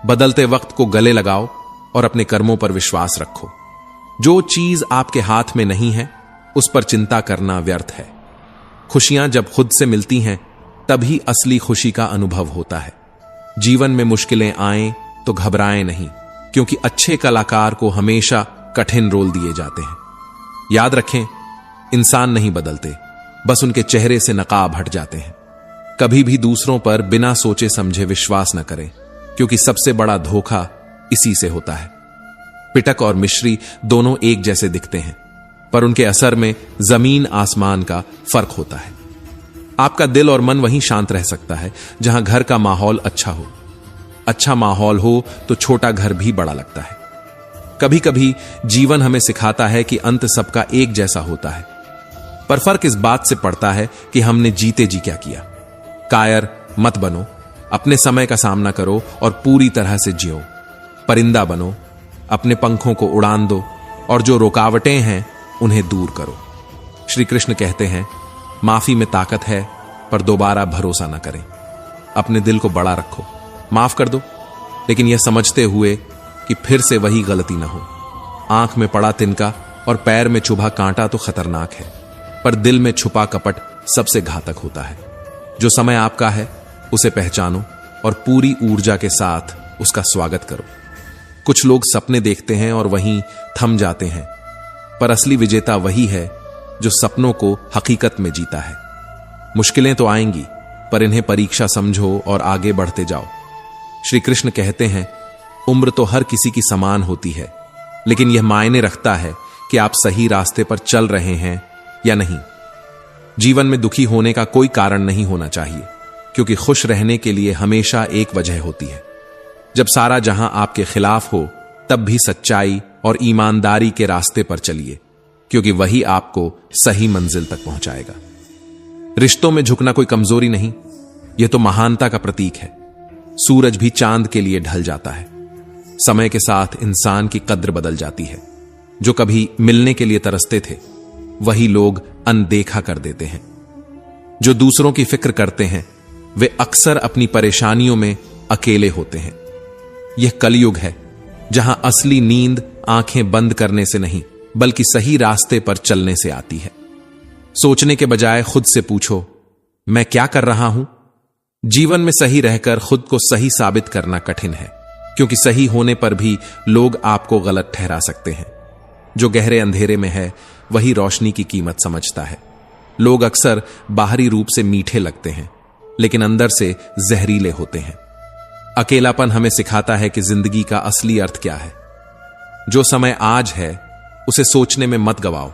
बदलते वक्त को गले लगाओ और अपने कर्मों पर विश्वास रखो। जो चीज आपके हाथ में नहीं है उस पर चिंता करना व्यर्थ है। खुशियां जब खुद से मिलती हैं तभी असली खुशी का अनुभव होता है। जीवन में मुश्किलें आएं तो घबराएं नहीं, क्योंकि अच्छे कलाकार को हमेशा कठिन रोल दिए जाते हैं। याद रखें, इंसान नहीं बदलते, बस उनके चेहरे से नकाब हट जाते हैं। कभी भी दूसरों पर बिना सोचे समझे विश्वास न करें, क्योंकि सबसे बड़ा धोखा इसी से होता है। पिटक और मिश्री दोनों एक जैसे दिखते हैं, पर उनके असर में जमीन आसमान का फर्क होता है। आपका दिल और मन वहीं शांत रह सकता है जहां घर का माहौल अच्छा हो। अच्छा माहौल हो तो छोटा घर भी बड़ा लगता है। कभी कभी जीवन हमें सिखाता है कि अंत सबका एक जैसा होता है, पर फर्क इस बात से पड़ता है कि हमने जीते जी क्या किया। कायर मत बनो, अपने समय का सामना करो और पूरी तरह से जियो। परिंदा बनो, अपने पंखों को उड़ान दो और जो रुकावटें हैं उन्हें दूर करो। श्री कृष्ण कहते हैं, माफी में ताकत है, पर दोबारा भरोसा न करें। अपने दिल को बड़ा रखो, माफ कर दो, लेकिन यह समझते हुए कि फिर से वही गलती ना हो। आंख में पड़ा तिनका और पैर में चुभा कांटा तो खतरनाक है, पर दिल में छुपा कपट सबसे घातक होता है। जो समय आपका है उसे पहचानो और पूरी ऊर्जा के साथ उसका स्वागत करो। कुछ लोग सपने देखते हैं और वहीं थम जाते हैं, पर असली विजेता वही है जो सपनों को हकीकत में जीता है। मुश्किलें तो आएंगी, पर इन्हें परीक्षा समझो और आगे बढ़ते जाओ। श्री कृष्ण कहते हैं, उम्र तो हर किसी की समान होती है, लेकिन यह मायने रखता है कि आप सही रास्ते पर चल रहे हैं या नहीं। जीवन में दुखी होने का कोई कारण नहीं होना चाहिए, क्योंकि खुश रहने के लिए हमेशा एक वजह होती है। जब सारा जहां आपके खिलाफ हो तब भी सच्चाई और ईमानदारी के रास्ते पर चलिए, क्योंकि वही आपको सही मंजिल तक पहुंचाएगा। रिश्तों में झुकना कोई कमजोरी नहीं, यह तो महानता का प्रतीक है। सूरज भी चांद के लिए ढल जाता है। समय के साथ इंसान की कद्र बदल जाती है। जो कभी मिलने के लिए तरसते थे, वही लोग अनदेखा कर देते हैं। जो दूसरों की फिक्र करते हैं, वे अक्सर अपनी परेशानियों में अकेले होते हैं। यह कलयुग है, जहां असली नींद आंखें बंद करने से नहीं, बल्कि सही रास्ते पर चलने से आती है। सोचने के बजाय खुद से पूछो, मैं क्या कर रहा हूं? जीवन में सही रहकर खुद को सही साबित करना कठिन है, क्योंकि सही होने पर भी लोग आपको गलत ठहरा सकते हैं। जो गहरे अंधेरे में है, वही रोशनी की कीमत समझता है। लोग अक्सर बाहरी रूप से मीठे लगते हैं, लेकिन अंदर से जहरीले होते हैं। अकेलापन हमें सिखाता है कि जिंदगी का असली अर्थ क्या है। जो समय आज है, उसे सोचने में मत गवाओ,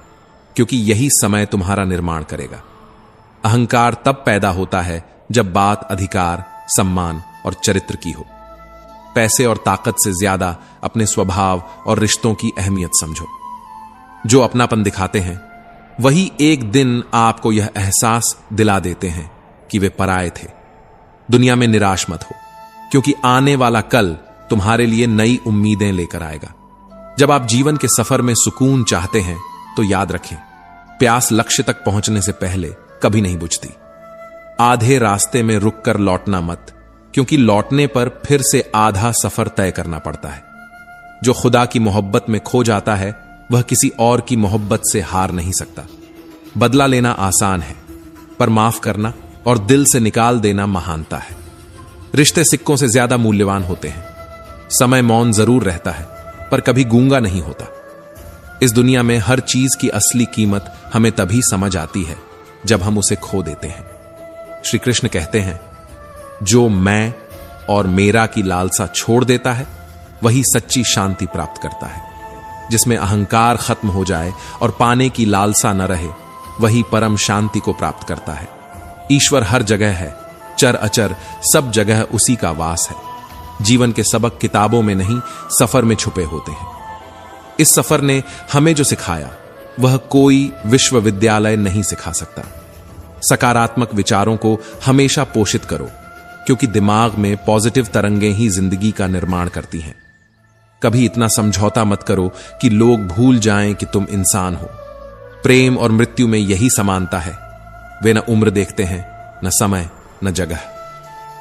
क्योंकि यही समय तुम्हारा निर्माण करेगा। अहंकार तब पैदा होता है जब बात अधिकार, सम्मान और चरित्र की हो। पैसे और ताकत से ज्यादा अपने स्वभाव और रिश्तों की अहमियत समझो। जो अपनापन दिखाते हैं, वही एक दिन आपको यह एहसास दिला देते हैं कि वे पराये थे। दुनिया में निराश मत हो, क्योंकि आने वाला कल तुम्हारे लिए नई उम्मीदें लेकर आएगा। जब आप जीवन के सफर में सुकून चाहते हैं, तो याद रखें, प्यास लक्ष्य तक पहुंचने से पहले कभी नहीं बुझती। आधे रास्ते में रुककर लौटना मत, क्योंकि लौटने पर फिर से आधा सफर तय करना पड़ता है। जो खुदा की मोहब्बत में खो जाता है, वह किसी और की मोहब्बत से हार नहीं सकता। बदला लेना आसान है, पर माफ करना और दिल से निकाल देना महानता है। रिश्ते सिक्कों से ज्यादा मूल्यवान होते हैं। समय मौन जरूर रहता है, पर कभी गूंगा नहीं होता। इस दुनिया में हर चीज की असली कीमत हमें तभी समझ आती है जब हम उसे खो देते हैं। श्री कृष्ण कहते हैं, जो मैं और मेरा की लालसा छोड़ देता है, वही सच्ची शांति प्राप्त करता है। जिसमें अहंकार खत्म हो जाए और पाने की लालसा न रहे, वही परम शांति को प्राप्त करता है। ईश्वर हर जगह है, चर अचर सब जगह उसी का वास है। जीवन के सबक किताबों में नहीं, सफर में छुपे होते हैं। इस सफर ने हमें जो सिखाया, वह कोई विश्वविद्यालय नहीं सिखा सकता। सकारात्मक विचारों को हमेशा पोषित करो, क्योंकि दिमाग में पॉजिटिव तरंगें ही जिंदगी का निर्माण करती हैं। कभी इतना समझौता मत करो कि लोग भूल जाएं कि तुम इंसान हो। प्रेम और मृत्यु में यही समानता है। वे न उम्र देखते हैं, न समय, न जगह।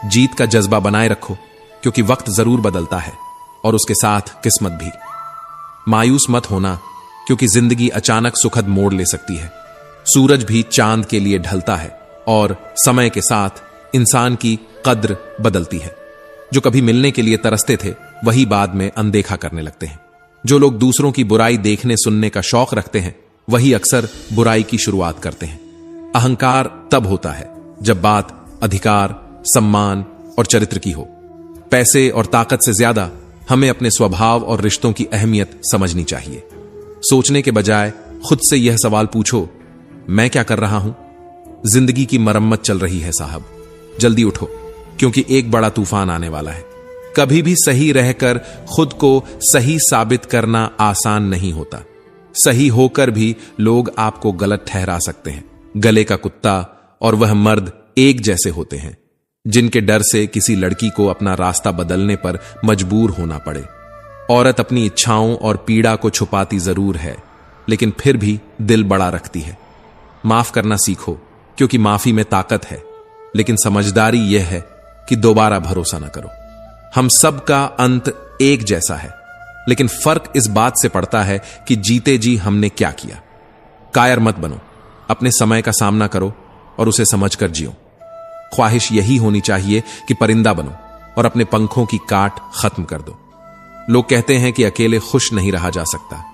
जीत का जज्बा बनाए रखो, क्योंकि वक्त जरूर बदलता है और उसके साथ किस्मत भी। मायूस मत होना, क्योंकि जिंदगी अचानक सुखद मोड़ ले सकती है। सूरज भी चांद के लिए ढलता है और समय के साथ इंसान की कद्र बदलती है। जो कभी मिलने के लिए तरसते थे, वही बाद में अनदेखा करने लगते हैं। जो लोग दूसरों की बुराई देखने सुनने का शौक रखते हैं, वही अक्सर बुराई की शुरुआत करते हैं। अहंकार तब होता है जब बात अधिकार, सम्मान और चरित्र की हो। पैसे और ताकत से ज्यादा हमें अपने स्वभाव और रिश्तों की अहमियत समझनी चाहिए। सोचने के बजाय खुद से यह सवाल पूछो, मैं क्या कर रहा हूं? जिंदगी की मरम्मत चल रही है साहब, जल्दी उठो, क्योंकि एक बड़ा तूफान आने वाला है। कभी भी सही रहकर खुद को सही साबित करना आसान नहीं होता। सही होकर भी लोग आपको गलत ठहरा सकते हैं। गले का कुत्ता और वह मर्द एक जैसे होते हैं, जिनके डर से किसी लड़की को अपना रास्ता बदलने पर मजबूर होना पड़े। औरत अपनी इच्छाओं और पीड़ा को छुपाती जरूर है, लेकिन फिर भी दिल बड़ा रखती है। माफ करना सीखो, क्योंकि माफी में ताकत है, लेकिन समझदारी यह है कि दोबारा भरोसा न करो। हम सब का अंत एक जैसा है, लेकिन फर्क इस बात से पड़ता है कि जीते जी हमने क्या किया। कायर मत बनो, अपने समय का सामना करो और उसे समझकर जियो। ख्वाहिश यही होनी चाहिए कि परिंदा बनो और अपने पंखों की काट खत्म कर दो। लोग कहते हैं कि अकेले खुश नहीं रहा जा सकता,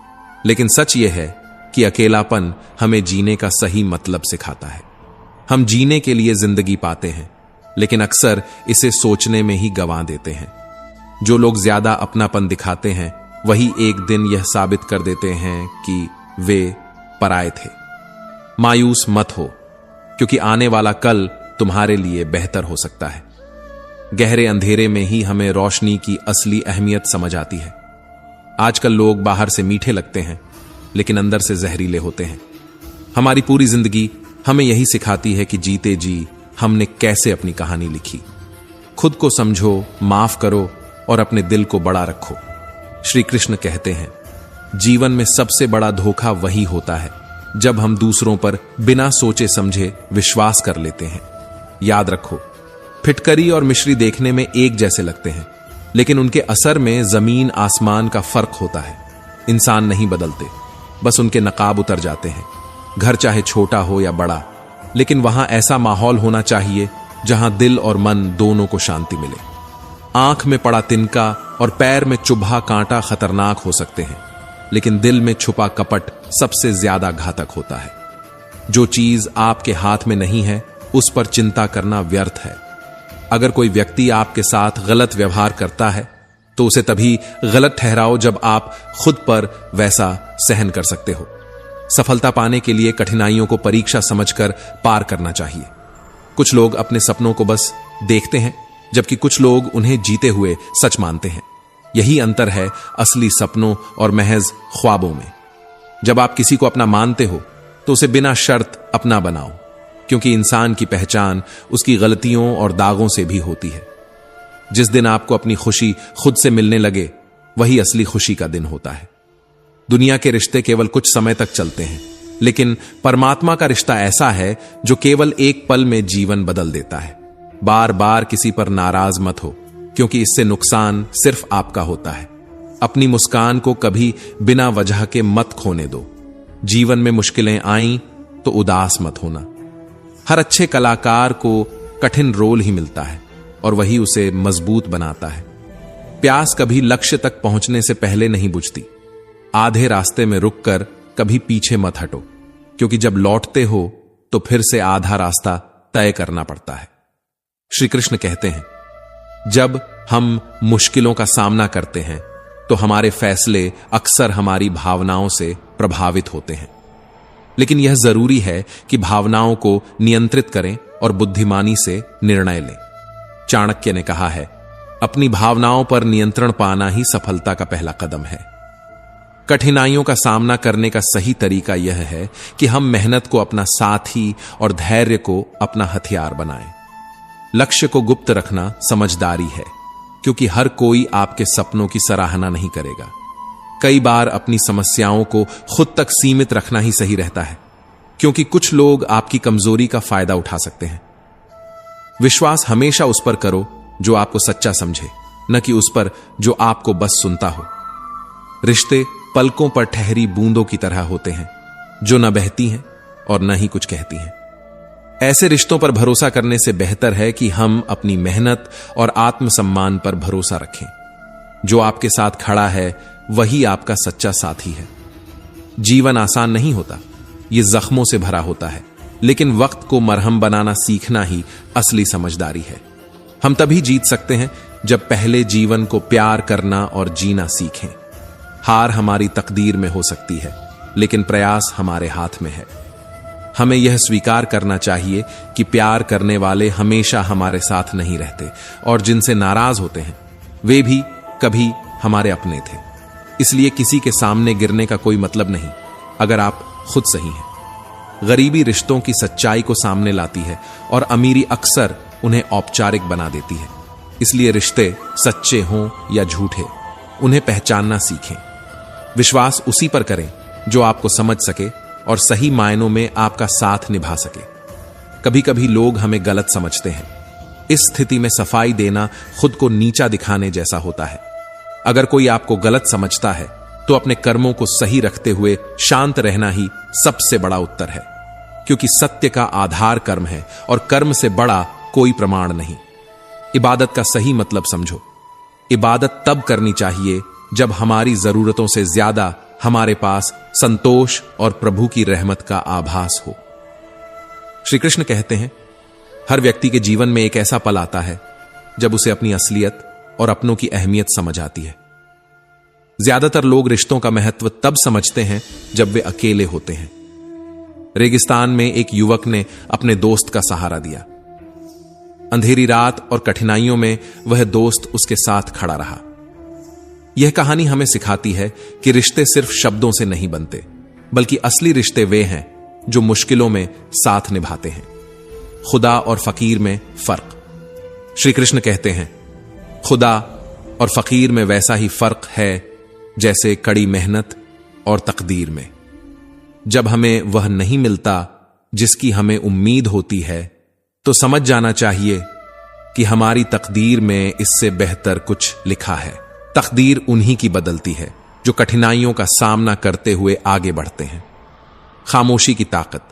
लेकिन सच यह है कि अकेलापन हमें जीने का सही मतलब सिखाता है। हम जीने के लिए जिंदगी पाते हैं, लेकिन अक्सर इसे सोचने में ही गंवा देते हैं। जो लोग ज्यादा अपनापन दिखाते हैं, वही एक दिन यह साबित कर देते हैं कि वे पराये थे। मायूस मत हो, क्योंकि आने वाला कल तुम्हारे लिए बेहतर हो सकता है। गहरे अंधेरे में ही हमें रोशनी की असली अहमियत समझ आती है। आजकल लोग बाहर से मीठे लगते हैं लेकिन अंदर से जहरीले होते हैं। हमारी पूरी जिंदगी हमें यही सिखाती है कि जीते जी हमने कैसे अपनी कहानी लिखी। खुद को समझो, माफ करो और अपने दिल को बड़ा रखो। श्री कृष्ण कहते हैं, जीवन में सबसे बड़ा धोखा वही होता है जब हम दूसरों पर बिना सोचे समझे विश्वास कर लेते हैं। याद रखो, फिटकरी और मिश्री देखने में एक जैसे लगते हैं, लेकिन उनके असर में जमीन आसमान का फर्क होता है। इंसान नहीं बदलते, बस उनके नकाब उतर जाते हैं। घर चाहे छोटा हो या बड़ा, लेकिन वहां ऐसा माहौल होना चाहिए जहां दिल और मन दोनों को शांति मिले। आंख में पड़ा तिनका और पैर में चुभा कांटा खतरनाक हो सकते हैं, लेकिन दिल में छुपा कपट सबसे ज्यादा घातक होता है। जो चीज आपके हाथ में नहीं है उस पर चिंता करना व्यर्थ है। अगर कोई व्यक्ति आपके साथ गलत व्यवहार करता है तो उसे तभी गलत ठहराओ जब आप खुद पर वैसा सहन कर सकते हो। सफलता पाने के लिए कठिनाइयों को परीक्षा समझकर पार करना चाहिए। कुछ लोग अपने सपनों को बस देखते हैं, जबकि कुछ लोग उन्हें जीते हुए सच मानते हैं। यही अंतर है असली सपनों और महज ख्वाबों में। जब आप किसी को अपना मानते हो तो उसे बिना शर्त अपना बनाओ, क्योंकि इंसान की पहचान उसकी गलतियों और दागों से भी होती है। जिस दिन आपको अपनी खुशी खुद से मिलने लगे, वही असली खुशी का दिन होता है। दुनिया के रिश्ते केवल कुछ समय तक चलते हैं, लेकिन परमात्मा का रिश्ता ऐसा है जो केवल एक पल में जीवन बदल देता है। बार बार किसी पर नाराज मत हो, क्योंकि इससे नुकसान सिर्फ आपका होता है। अपनी मुस्कान को कभी बिना वजह के मत खोने दो। जीवन में मुश्किलें आईं तो उदास मत होना। हर अच्छे कलाकार को कठिन रोल ही मिलता है और वही उसे मजबूत बनाता है। प्यास कभी लक्ष्य तक पहुंचने से पहले नहीं बुझती। आधे रास्ते में रुककर कभी पीछे मत हटो, क्योंकि जब लौटते हो तो फिर से आधा रास्ता तय करना पड़ता है। श्री कृष्ण कहते हैं, जब हम मुश्किलों का सामना करते हैं तो हमारे फैसले अक्सर हमारी भावनाओं से प्रभावित होते हैं, लेकिन यह जरूरी है कि भावनाओं को नियंत्रित करें और बुद्धिमानी से निर्णय लें। चाणक्य ने कहा है, अपनी भावनाओं पर नियंत्रण पाना ही सफलता का पहला कदम है। कठिनाइयों का सामना करने का सही तरीका यह है कि हम मेहनत को अपना साथी और धैर्य को अपना हथियार बनाएं। लक्ष्य को गुप्त रखना समझदारी है, क्योंकि हर कोई आपके सपनों की सराहना नहीं करेगा। कई बार अपनी समस्याओं को खुद तक सीमित रखना ही सही रहता है, क्योंकि कुछ लोग आपकी कमजोरी का फायदा उठा सकते हैं। विश्वास हमेशा उस पर करो जो आपको सच्चा समझे, न कि उस पर जो आपको बस सुनता हो। रिश्ते पलकों पर ठहरी बूंदों की तरह होते हैं, जो न बहती हैं और न ही कुछ कहती हैं। ऐसे रिश्तों पर भरोसा करने से बेहतर है कि हम अपनी मेहनत और आत्मसम्मान पर भरोसा रखें। जो आपके साथ खड़ा है वही आपका सच्चा साथी है। जीवन आसान नहीं होता, यह जख्मों से भरा होता है, लेकिन वक्त को मरहम बनाना सीखना ही असली समझदारी है। हम तभी जीत सकते हैं जब पहले जीवन को प्यार करना और जीना सीखें। हार हमारी तकदीर में हो सकती है, लेकिन प्रयास हमारे हाथ में है। हमें यह स्वीकार करना चाहिए कि प्यार करने वाले हमेशा हमारे साथ नहीं रहते, और जिनसे नाराज होते हैं वे भी कभी हमारे अपने थे। इसलिए किसी के सामने गिरने का कोई मतलब नहीं अगर आप खुद सही हैं। गरीबी रिश्तों की सच्चाई को सामने लाती है और अमीरी अक्सर उन्हें औपचारिक बना देती है। इसलिए रिश्ते सच्चे हों या झूठे, उन्हें पहचानना सीखें। विश्वास उसी पर करें जो आपको समझ सके और सही मायनों में आपका साथ निभा सके। कभी कभी लोग हमें गलत समझते हैं। इस स्थिति में सफाई देना खुद को नीचा दिखाने जैसा होता है। अगर कोई आपको गलत समझता है तो अपने कर्मों को सही रखते हुए शांत रहना ही सबसे बड़ा उत्तर है, क्योंकि सत्य का आधार कर्म है और कर्म से बड़ा कोई प्रमाण नहीं। इबादत का सही मतलब समझो। इबादत तब करनी चाहिए जब हमारी जरूरतों से ज्यादा हमारे पास संतोष और प्रभु की रहमत का आभास हो। श्री कृष्ण कहते हैं, हर व्यक्ति के जीवन में एक ऐसा पल आता है जब उसे अपनी असलियत और अपनों की अहमियत समझ आती है। ज्यादातर लोग रिश्तों का महत्व तब समझते हैं जब वे अकेले होते हैं। रेगिस्तान में एक युवक ने अपने दोस्त का सहारा दिया। अंधेरी रात और कठिनाइयों में वह दोस्त उसके साथ खड़ा रहा। यह कहानी हमें सिखाती है कि रिश्ते सिर्फ शब्दों से नहीं बनते, बल्कि असली रिश्ते वे हैं जो मुश्किलों में साथ निभाते हैं। खुदा और फकीर में फर्क। श्री कृष्ण कहते हैं, खुदा और फकीर में वैसा ही फर्क है जैसे कड़ी मेहनत और तकदीर में। जब हमें वह नहीं मिलता जिसकी हमें उम्मीद होती है, तो समझ जाना चाहिए कि हमारी तकदीर में इससे बेहतर कुछ लिखा है। तकदीर उन्हीं की बदलती है जो कठिनाइयों का सामना करते हुए आगे बढ़ते हैं। खामोशी की ताकत।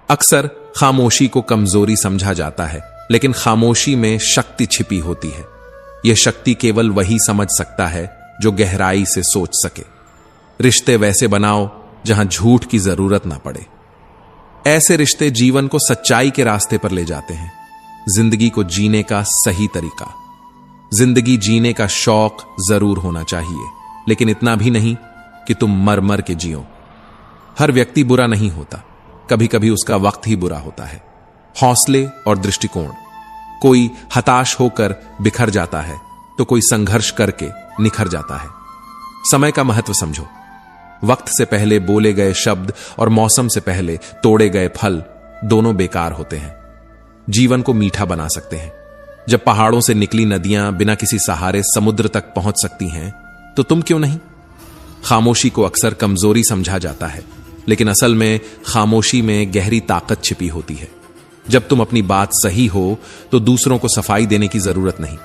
अक्सर खामोशी को कमजोरी समझा जाता है, लेकिन खामोशी में शक्ति छिपी होती है। यह शक्ति केवल वही समझ सकता है जो गहराई से सोच सके। रिश्ते वैसे बनाओ जहां झूठ की जरूरत ना पड़े। ऐसे रिश्ते जीवन को सच्चाई के रास्ते पर ले जाते हैं, जिंदगी को जीने का सही तरीका। जिंदगी जीने का शौक जरूर होना चाहिए, लेकिन इतना भी नहीं कि तुम मर मर के जियो। हर व्यक्ति बुरा नहीं होता, कभी कभी उसका वक्त ही बुरा होता है। हौसले और दृष्टिकोण। कोई हताश होकर बिखर जाता है, तो कोई संघर्ष करके निखर जाता है। समय का महत्व समझो। वक्त से पहले बोले गए शब्द और मौसम से पहले तोड़े गए फल दोनों बेकार होते हैं। जीवन को मीठा बना सकते हैं। जब पहाड़ों से निकली नदियां बिना किसी सहारे समुद्र तक पहुंच सकती हैं, तो तुम क्यों नहीं? खामोशी को अक्सर कमजोरी समझा जाता है, लेकिन असल में खामोशी में गहरी ताकत छिपी होती है। जब तुम अपनी बात सही हो तो दूसरों को सफाई देने की जरूरत नहीं।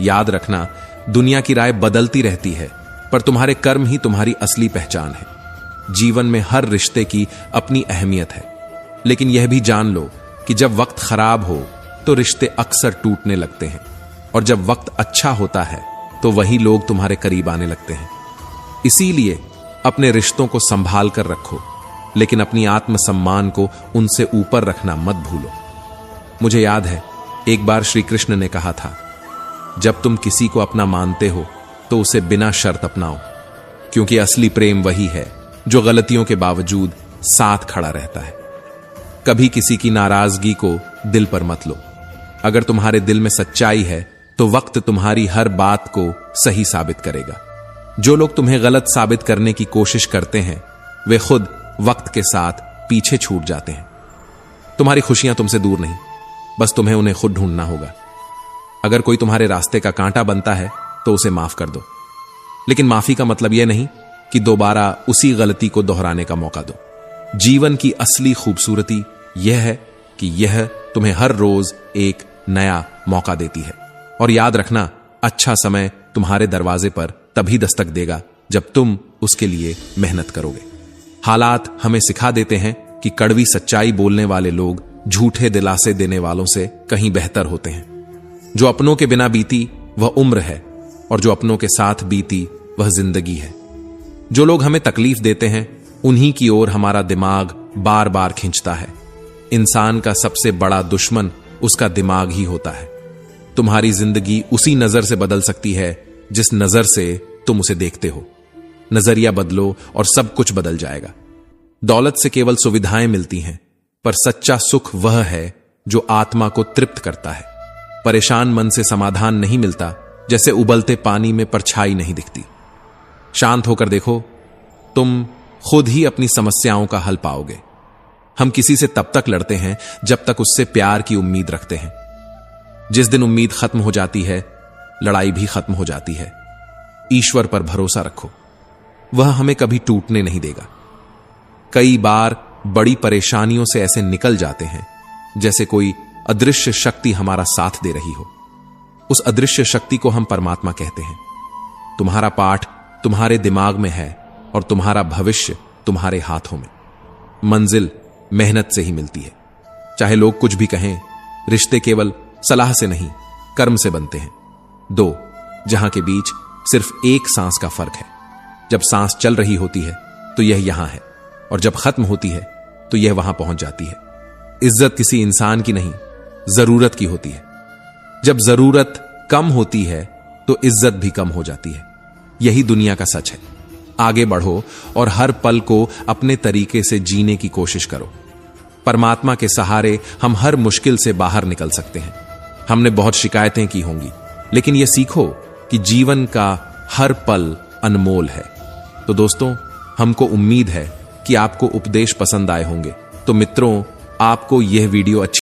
याद रखना, दुनिया की राय बदलती रहती है, पर तुम्हारे कर्म ही तुम्हारी असली पहचान है। जीवन में हर रिश्ते की अपनी अहमियत है, लेकिन यह भी जान लो कि जब वक्त खराब हो तो रिश्ते अक्सर टूटने लगते हैं, और जब वक्त अच्छा होता है तो वही लोग तुम्हारे करीब आने लगते हैं। इसीलिए अपने रिश्तों को संभाल कर रखो, लेकिन अपनी आत्मसम्मान को उनसे ऊपर रखना मत भूलो। मुझे याद है, एक बार श्री कृष्ण ने कहा था, जब तुम किसी को अपना मानते हो तो उसे बिना शर्त अपनाओ, क्योंकि असली प्रेम वही है जो गलतियों के बावजूद साथ खड़ा रहता है। कभी किसी की नाराजगी को दिल पर मत लो। अगर तुम्हारे दिल में सच्चाई है तो वक्त तुम्हारी हर बात को सही साबित करेगा। जो लोग तुम्हें गलत साबित करने की कोशिश करते हैं, वे खुद वक्त के साथ पीछे छूट जाते हैं। तुम्हारी खुशियां तुमसे दूर नहीं, बस तुम्हें उन्हें खुद ढूंढना होगा। अगर कोई तुम्हारे रास्ते का कांटा बनता है तो उसे माफ कर दो, लेकिन माफी का मतलब यह नहीं कि दोबारा उसी गलती को दोहराने का मौका दो। जीवन की असली खूबसूरती यह है कि यह तुम्हें हर रोज एक नया मौका देती है। और याद रखना, अच्छा समय तुम्हारे दरवाजे पर तभी दस्तक देगा जब तुम उसके लिए मेहनत करोगे। हालात हमें सिखा देते हैं कि कड़वी सच्चाई बोलने वाले लोग झूठे दिलासे देने वालों से कहीं बेहतर होते हैं। जो अपनों के बिना बीती वह उम्र है, और जो अपनों के साथ बीती वह जिंदगी है। जो लोग हमें तकलीफ देते हैं, उन्हीं की ओर हमारा दिमाग बार बार खींचता है। इंसान का सबसे बड़ा दुश्मन उसका दिमाग ही होता है। तुम्हारी जिंदगी उसी नजर से बदल सकती है जिस नजर से तुम उसे देखते हो। नजरिया बदलो और सब कुछ बदल जाएगा। दौलत से केवल सुविधाएं मिलती हैं, पर सच्चा सुख वह है जो आत्मा को तृप्त करता है। परेशान मन से समाधान नहीं मिलता, जैसे उबलते पानी में परछाई नहीं दिखती। शांत होकर देखो, तुम खुद ही अपनी समस्याओं का हल पाओगे। हम किसी से तब तक लड़ते हैं जब तक उससे प्यार की उम्मीद रखते हैं। जिस दिन उम्मीद खत्म हो जाती है, लड़ाई भी खत्म हो जाती है। ईश्वर पर भरोसा रखो, वह हमें कभी टूटने नहीं देगा। कई बार बड़ी परेशानियों से ऐसे निकल जाते हैं जैसे कोई अदृश्य शक्ति हमारा साथ दे रही हो। उस अदृश्य शक्ति को हम परमात्मा कहते हैं। तुम्हारा पाठ तुम्हारे दिमाग में है और तुम्हारा भविष्य तुम्हारे हाथों में। मंजिल मेहनत से ही मिलती है। चाहे लोग कुछ भी कहें, रिश्ते केवल सलाह से नहीं, कर्म से बनते हैं। दो जहां के बीच सिर्फ एक सांस का फर्क है। जब सांस चल रही होती है तो यह यहां है, और जब खत्म होती है तो यह वहां पहुंच जाती है। इज्जत किसी इंसान की नहीं, जरूरत की होती है। जब जरूरत कम होती है तो इज्जत भी कम हो जाती है। यही दुनिया का सच है। आगे बढ़ो और हर पल को अपने तरीके से जीने की कोशिश करो। परमात्मा के सहारे हम हर मुश्किल से बाहर निकल सकते हैं। हमने बहुत शिकायतें की होंगी, लेकिन यह सीखो कि जीवन का हर पल अनमोल है। तो दोस्तों, हमको उम्मीद है कि आपको उपदेश पसंद आए होंगे। तो मित्रों, आपको यह वीडियो अच्छी